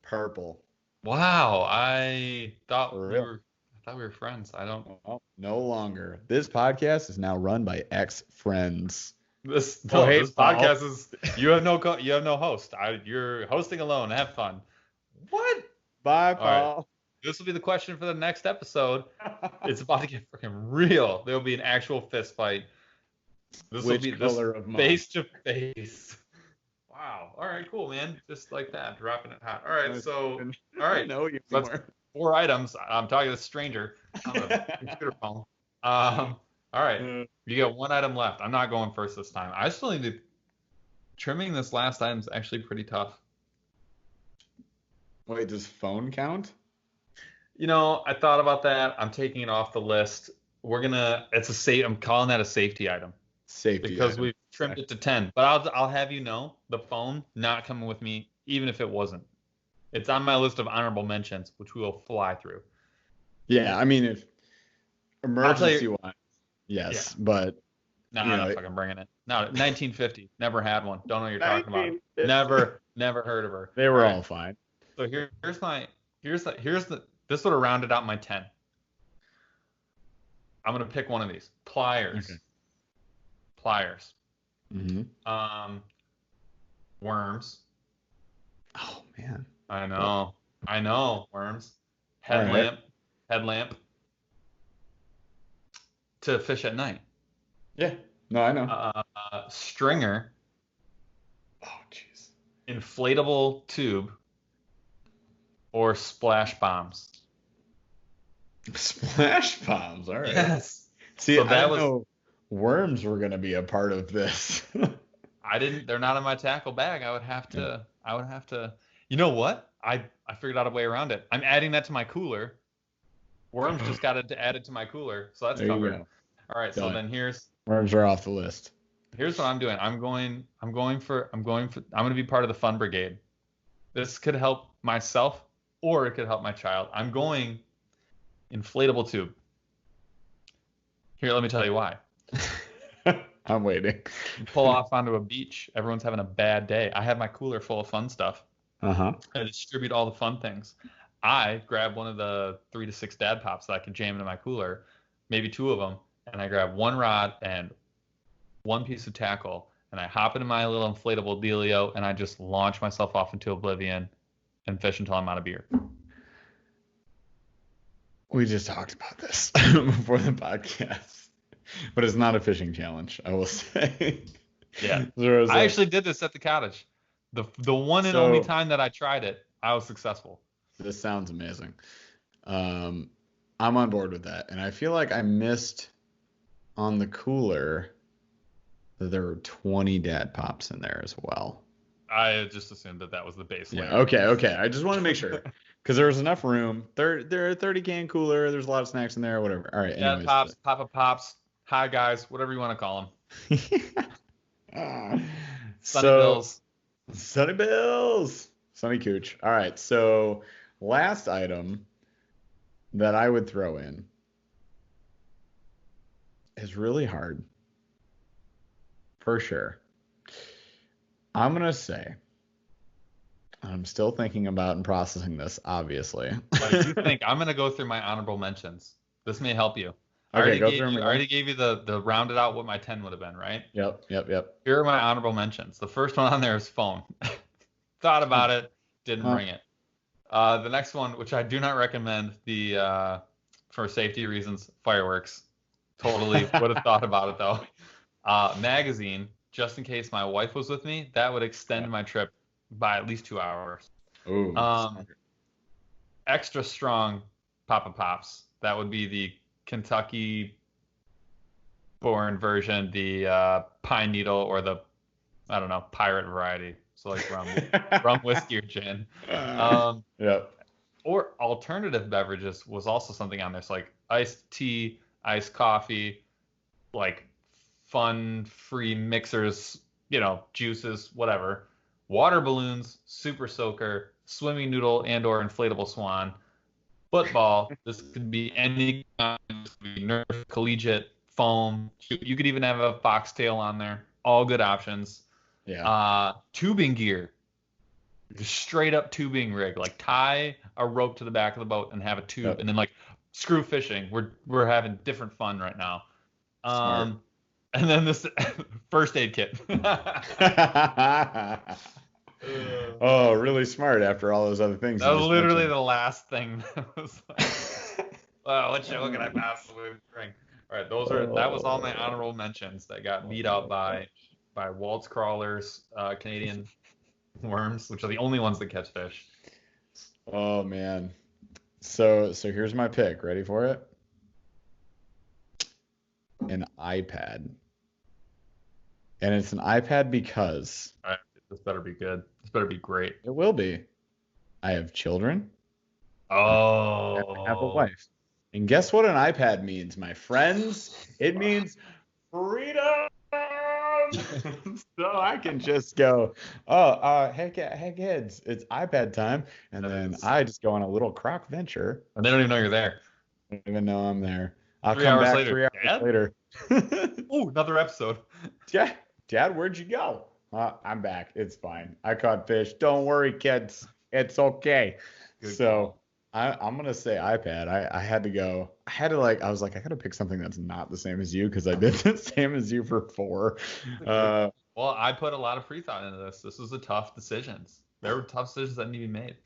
Purple. Wow, I thought we were friends. I don't. Well, no longer. This podcast is now run by ex-friends. This podcast is you have no host. You're hosting alone. Have fun. What? Bye, Paul. Right. This will be the question for the next episode. It's about to get freaking real. There will be an actual fist fight. This will be color of face to face. Wow. All right, cool, man. Just like that, dropping it hot. All right, so all right. No, you that's 4 items. I'm talking to this stranger on the computer phone. All right, you got 1 item left. I'm not going first this time. I still need to. Trimming this last item is actually pretty tough. Wait, does phone count? You know, I thought about that. I'm taking it off the list. I'm calling that a safety item. Safety because item. We've trimmed it to 10. But I'll have you know, the phone not coming with me, even if it wasn't. It's on my list of honorable mentions, which we will fly through. Yeah, I mean, if emergency wise, yes, yeah. But no, I'm not fucking bringing it. No, 1950, never had one. Don't know what you're talking about. Never heard of her. They were all fine. So this would have rounded out my 10. I'm gonna pick one of these. Pliers. Okay. Pliers. Mm-hmm. Worms. Oh man. I know. Worms. Headlamp. To fish at night. Yeah. No, I know. Stringer. Oh jeez. Inflatable tube. Or splash bombs. Splash bombs. All right. Yes. See, so I didn't know worms were going to be a part of this. They're not in my tackle bag. I would have to. You know what? I figured out a way around it. I'm adding that to my cooler. Worms just got it added to my cooler, so that's covered. All right. So then worms are off the list. Here's what I'm doing. I'm going to be part of the fun brigade. This could help myself or it could help my child. I'm going inflatable tube. Here, let me tell you why. I'm waiting. You pull off onto a beach. Everyone's having a bad day. I have my cooler full of fun stuff. Uh-huh. I distribute all the fun things. I grab one of the 3 to 6 dad pops that I could jam into my cooler, maybe 2 of them, and I grab 1 rod and 1 piece of tackle, and I hop into my little inflatable dealio, and I just launch myself off into oblivion and fish until I'm out of beer. We just talked about this before the podcast, but it's not a fishing challenge, I will say. Yeah. I actually did this at the cottage. The one and only time that I tried it, I was successful. This sounds amazing. I'm on board with that. And I feel like I missed on the cooler that there were 20 dad pops in there as well. I just assumed that was the base layer. Yeah, okay. I just want to make sure. Because there was enough room. They're a 30-can cooler. There's a lot of snacks in there, whatever. All right. Dad pops, Papa Pops, hi guys, whatever you want to call them. Sunny Bills. Sunny Cooch. All right. So last item that I would throw in is really hard. For sure. I'm going to say, I'm still thinking about and processing this, obviously. You think I'm going to go through my honorable mentions. This may help you. I already gave you the rounded out what my 10 would have been, right? Yep. Here are my honorable mentions. The first one on there is phone. Thought about it, didn't bring it. The next one, which I do not recommend, for safety reasons, fireworks. Totally would have thought about it though. Magazine, just in case my wife was with me, that would extend my trip by at least 2 hours. Ooh, Extra strong Papa Pops. That would be the Kentucky born version, the pine needle, or the, I don't know, pirate variety. So like rum whiskey or gin. Yeah. Or alternative beverages was also something on there. So like iced tea, iced coffee, like fun free mixers, juices, whatever. Water balloons, super soaker, swimming noodle and or inflatable swan, football. This could be any kind. This could be Nerf, collegiate, foam. You could even have a foxtail on there. All good options. Yeah. Tubing gear. Straight up tubing rig. Like tie a rope to the back of the boat and have a tube, Yep. and then like screw fishing. We're having different fun right now. Smart. And then this first aid kit. Oh, really smart after all those other things. That was literally the last thing that was like, wow, what can I possibly bring? All right, that was all my honorable mentions that got beat out by waltz crawlers, Canadian worms, which are the only ones that catch fish. Oh man. So here's my pick. Ready for it? An iPad. And it's an iPad because all right, this better be good. This better be great. it will be. I have children. Oh. And I have a wife. And guess what an iPad means, my friends? It means freedom. So I can just go, hey kids, it's iPad time, and then I just go on a little croc venture. And they don't even know you're there. I don't even know I'm there. I'll 3 come hours back later. 3 hours later. Ooh, another episode. Dad, where'd you go? I'm back. It's fine. I caught fish. Don't worry, kids. It's okay. Good so call. I'm gonna say iPad. I had to go. I was like, I gotta pick something that's not the same as you because I did the same as you for 4. Well, I put a lot of pre-thought into this. This was a tough decisions. There were tough decisions that need to be made.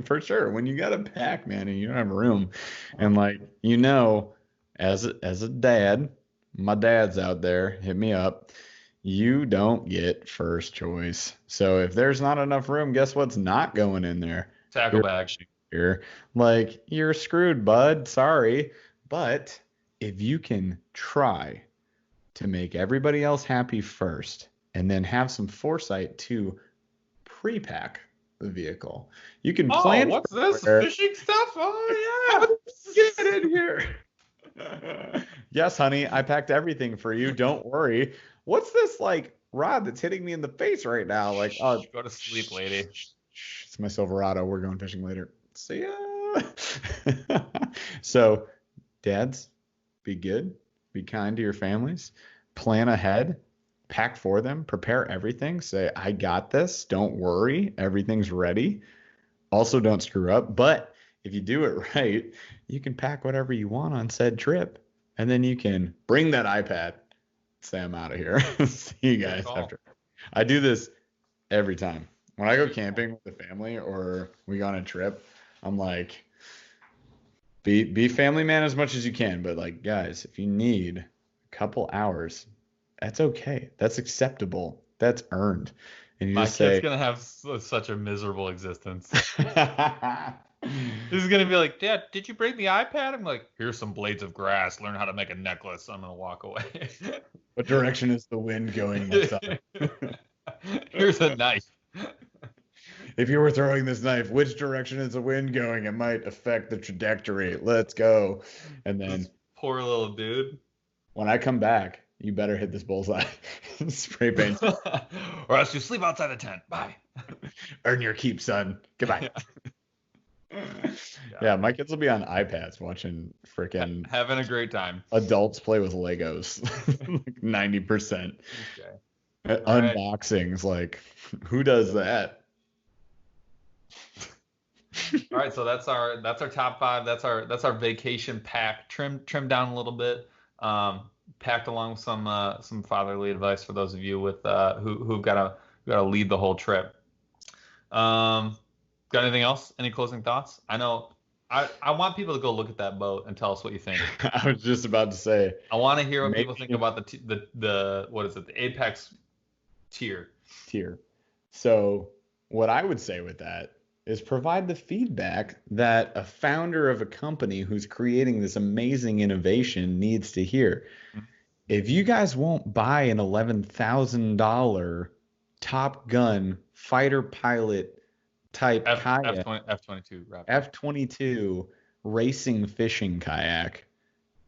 For sure. When you got a pack, man, and you don't have room, and as a dad, my dad's out there, hit me up. You don't get first choice. So if there's not enough room, guess what's not going in there? Tackle bag. You're screwed, bud. Sorry. But if you can try to make everybody else happy first and then have some foresight to pre-pack the vehicle, you can plan. Oh, what's this? Fishing stuff? Oh, yeah. Get in here. Yes, honey, I packed everything for you. Don't worry. What's this rod that's hitting me in the face right now? Oh, go to sleep, lady. It's my Silverado. We're going fishing later. See ya. So, dads, be good. Be kind to your families. Plan ahead. Pack for them. Prepare everything. Say, I got this. Don't worry. Everything's ready. Also, don't screw up. But if you do it right, you can pack whatever you want on said trip. And then you can bring that iPad. Say, I'm out of here. See you guys after. I do this every time. When I go camping with the family or we go on a trip, I'm like, be family man as much as you can. But guys, if you need a couple hours, that's okay. That's acceptable. That's earned. And you My just kid's say, going to have such a miserable existence. This is going to be like, Dad, did you bring the iPad? I'm like, here's some blades of grass. Learn how to make a necklace. I'm going to walk away. What direction is the wind going this time? Here's a knife. If you were throwing this knife, which direction is the wind going? It might affect the trajectory. Let's go. And then this poor little dude. When I come back, you better hit this bullseye. Spray paint. Or else you sleep outside the tent. Bye. Earn your keep, son. Goodbye. Yeah, my kids will be on iPads watching freaking having a great time. Adults play with Legos. 90%. Okay. Unboxings, who does that? All right, so that's our top 5. That's our vacation pack. Trimmed down a little bit. Packed along with some fatherly advice for those of you with who've got to lead the whole trip. Got anything else? Any closing thoughts? I know I want people to go look at that boat and tell us what you think. I was just about to say. I want to hear what people think about the what is it? The APEX Tyr. So what I would say with that is provide the feedback that a founder of a company who's creating this amazing innovation needs to hear. If you guys won't buy an $11,000 Top Gun fighter pilot type kayak, F-22 Rapid. F-22 racing fishing kayak,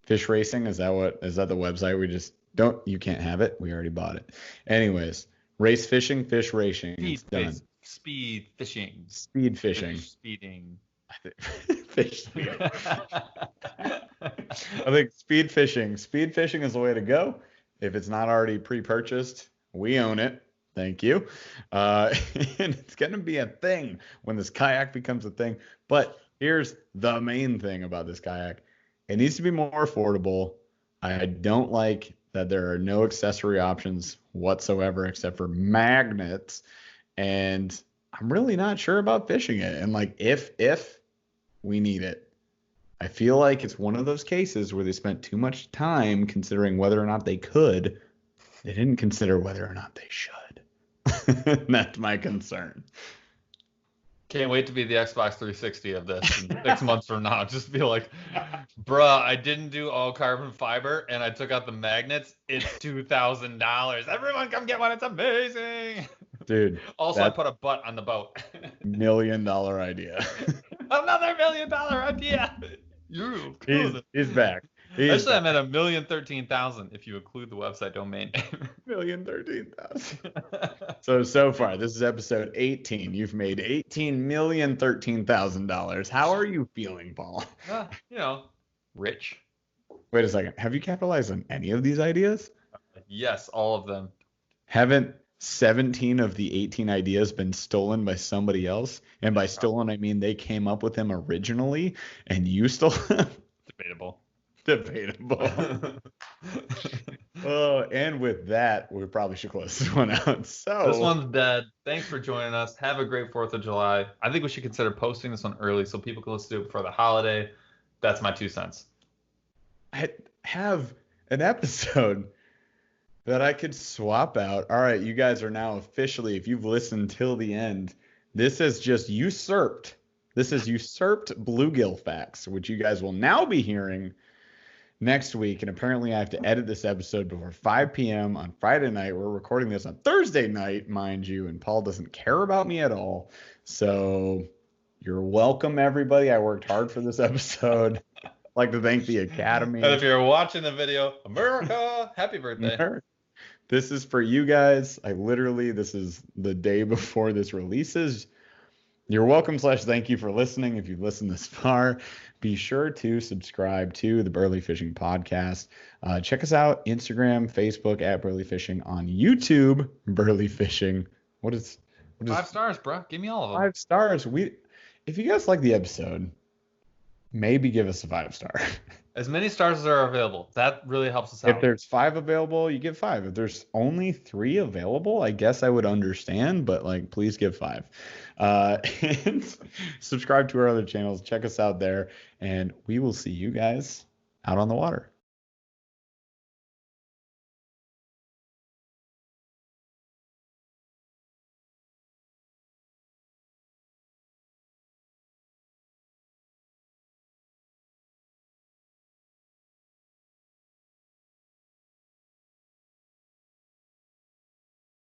Fish Racing, is that the website? We just don't, you can't have it. We already bought it. Anyways, race fishing, fish racing. It's done. Speed fishing. Speed fishing. Fish speeding. Fish speeding. I think speed fishing. Speed fishing is the way to go. If it's not already pre-purchased, we own it. Thank you. And it's going to be a thing when this kayak becomes a thing. But here's the main thing about this kayak. It needs to be more affordable. I don't like that there are no accessory options whatsoever except for magnets. And I'm really not sure about fishing it. And like, if we need it, I feel like it's one of those cases where they spent too much time considering whether or not they could. They didn't consider whether or not they should. That's my concern. Can't wait to be the Xbox 360 of this in 6 months from now. Just be like, bruh, I didn't do all carbon fiber and I took out the magnets. It's $2,000. Everyone come get one. It's amazing. Dude. Also, I put a butt on the boat. $1 million idea. Another $1 million idea. He's back. Actually, I'm at 1,013,000 if you include the website domain name. 1,013,000. So far, this is episode 18. You've made $18,013,000. How are you feeling, Paul? Rich. Wait a second. Have you capitalized on any of these ideas? Yes, all of them. Haven't 17 of the 18 ideas been stolen by somebody else? And by stolen, I mean they came up with them originally and you stole them? Debatable. And with that, we probably should close this one out. So this one's dead. Thanks for joining us. Have a great 4th of July. I think we should consider posting this one early so people can listen to it before the holiday. That's my 2 cents. I have an episode that I could swap out. All right, you guys are now officially, if you've listened till the end, this has just usurped. This has usurped Bluegill Facts, which you guys will now be hearing next week. And apparently I have to edit this episode before 5 p.m. on Friday night. We're recording this on Thursday night, mind you, and Paul doesn't care about me at all. So you're welcome, everybody. I worked hard for this episode. I'd like to thank the Academy. And if you're watching the video, America, happy birthday. This is for you guys. This is the day before this releases. You're welcome / thank you for listening. If you've listened this far, be sure to subscribe to the BurlyFishing podcast. Check us out, Instagram, Facebook at BurlyFishing, on YouTube, BurlyFishing. What is 5 stars, bro? Give me all of them. 5 stars. If you guys like the episode, maybe give us a 5-star. As many stars as are available. That really helps us out. If there's 5 available, you give 5. If there's only 3 available, I guess I would understand, but please give 5. And subscribe to our other channels. Check us out there, and we will see you guys out on the water.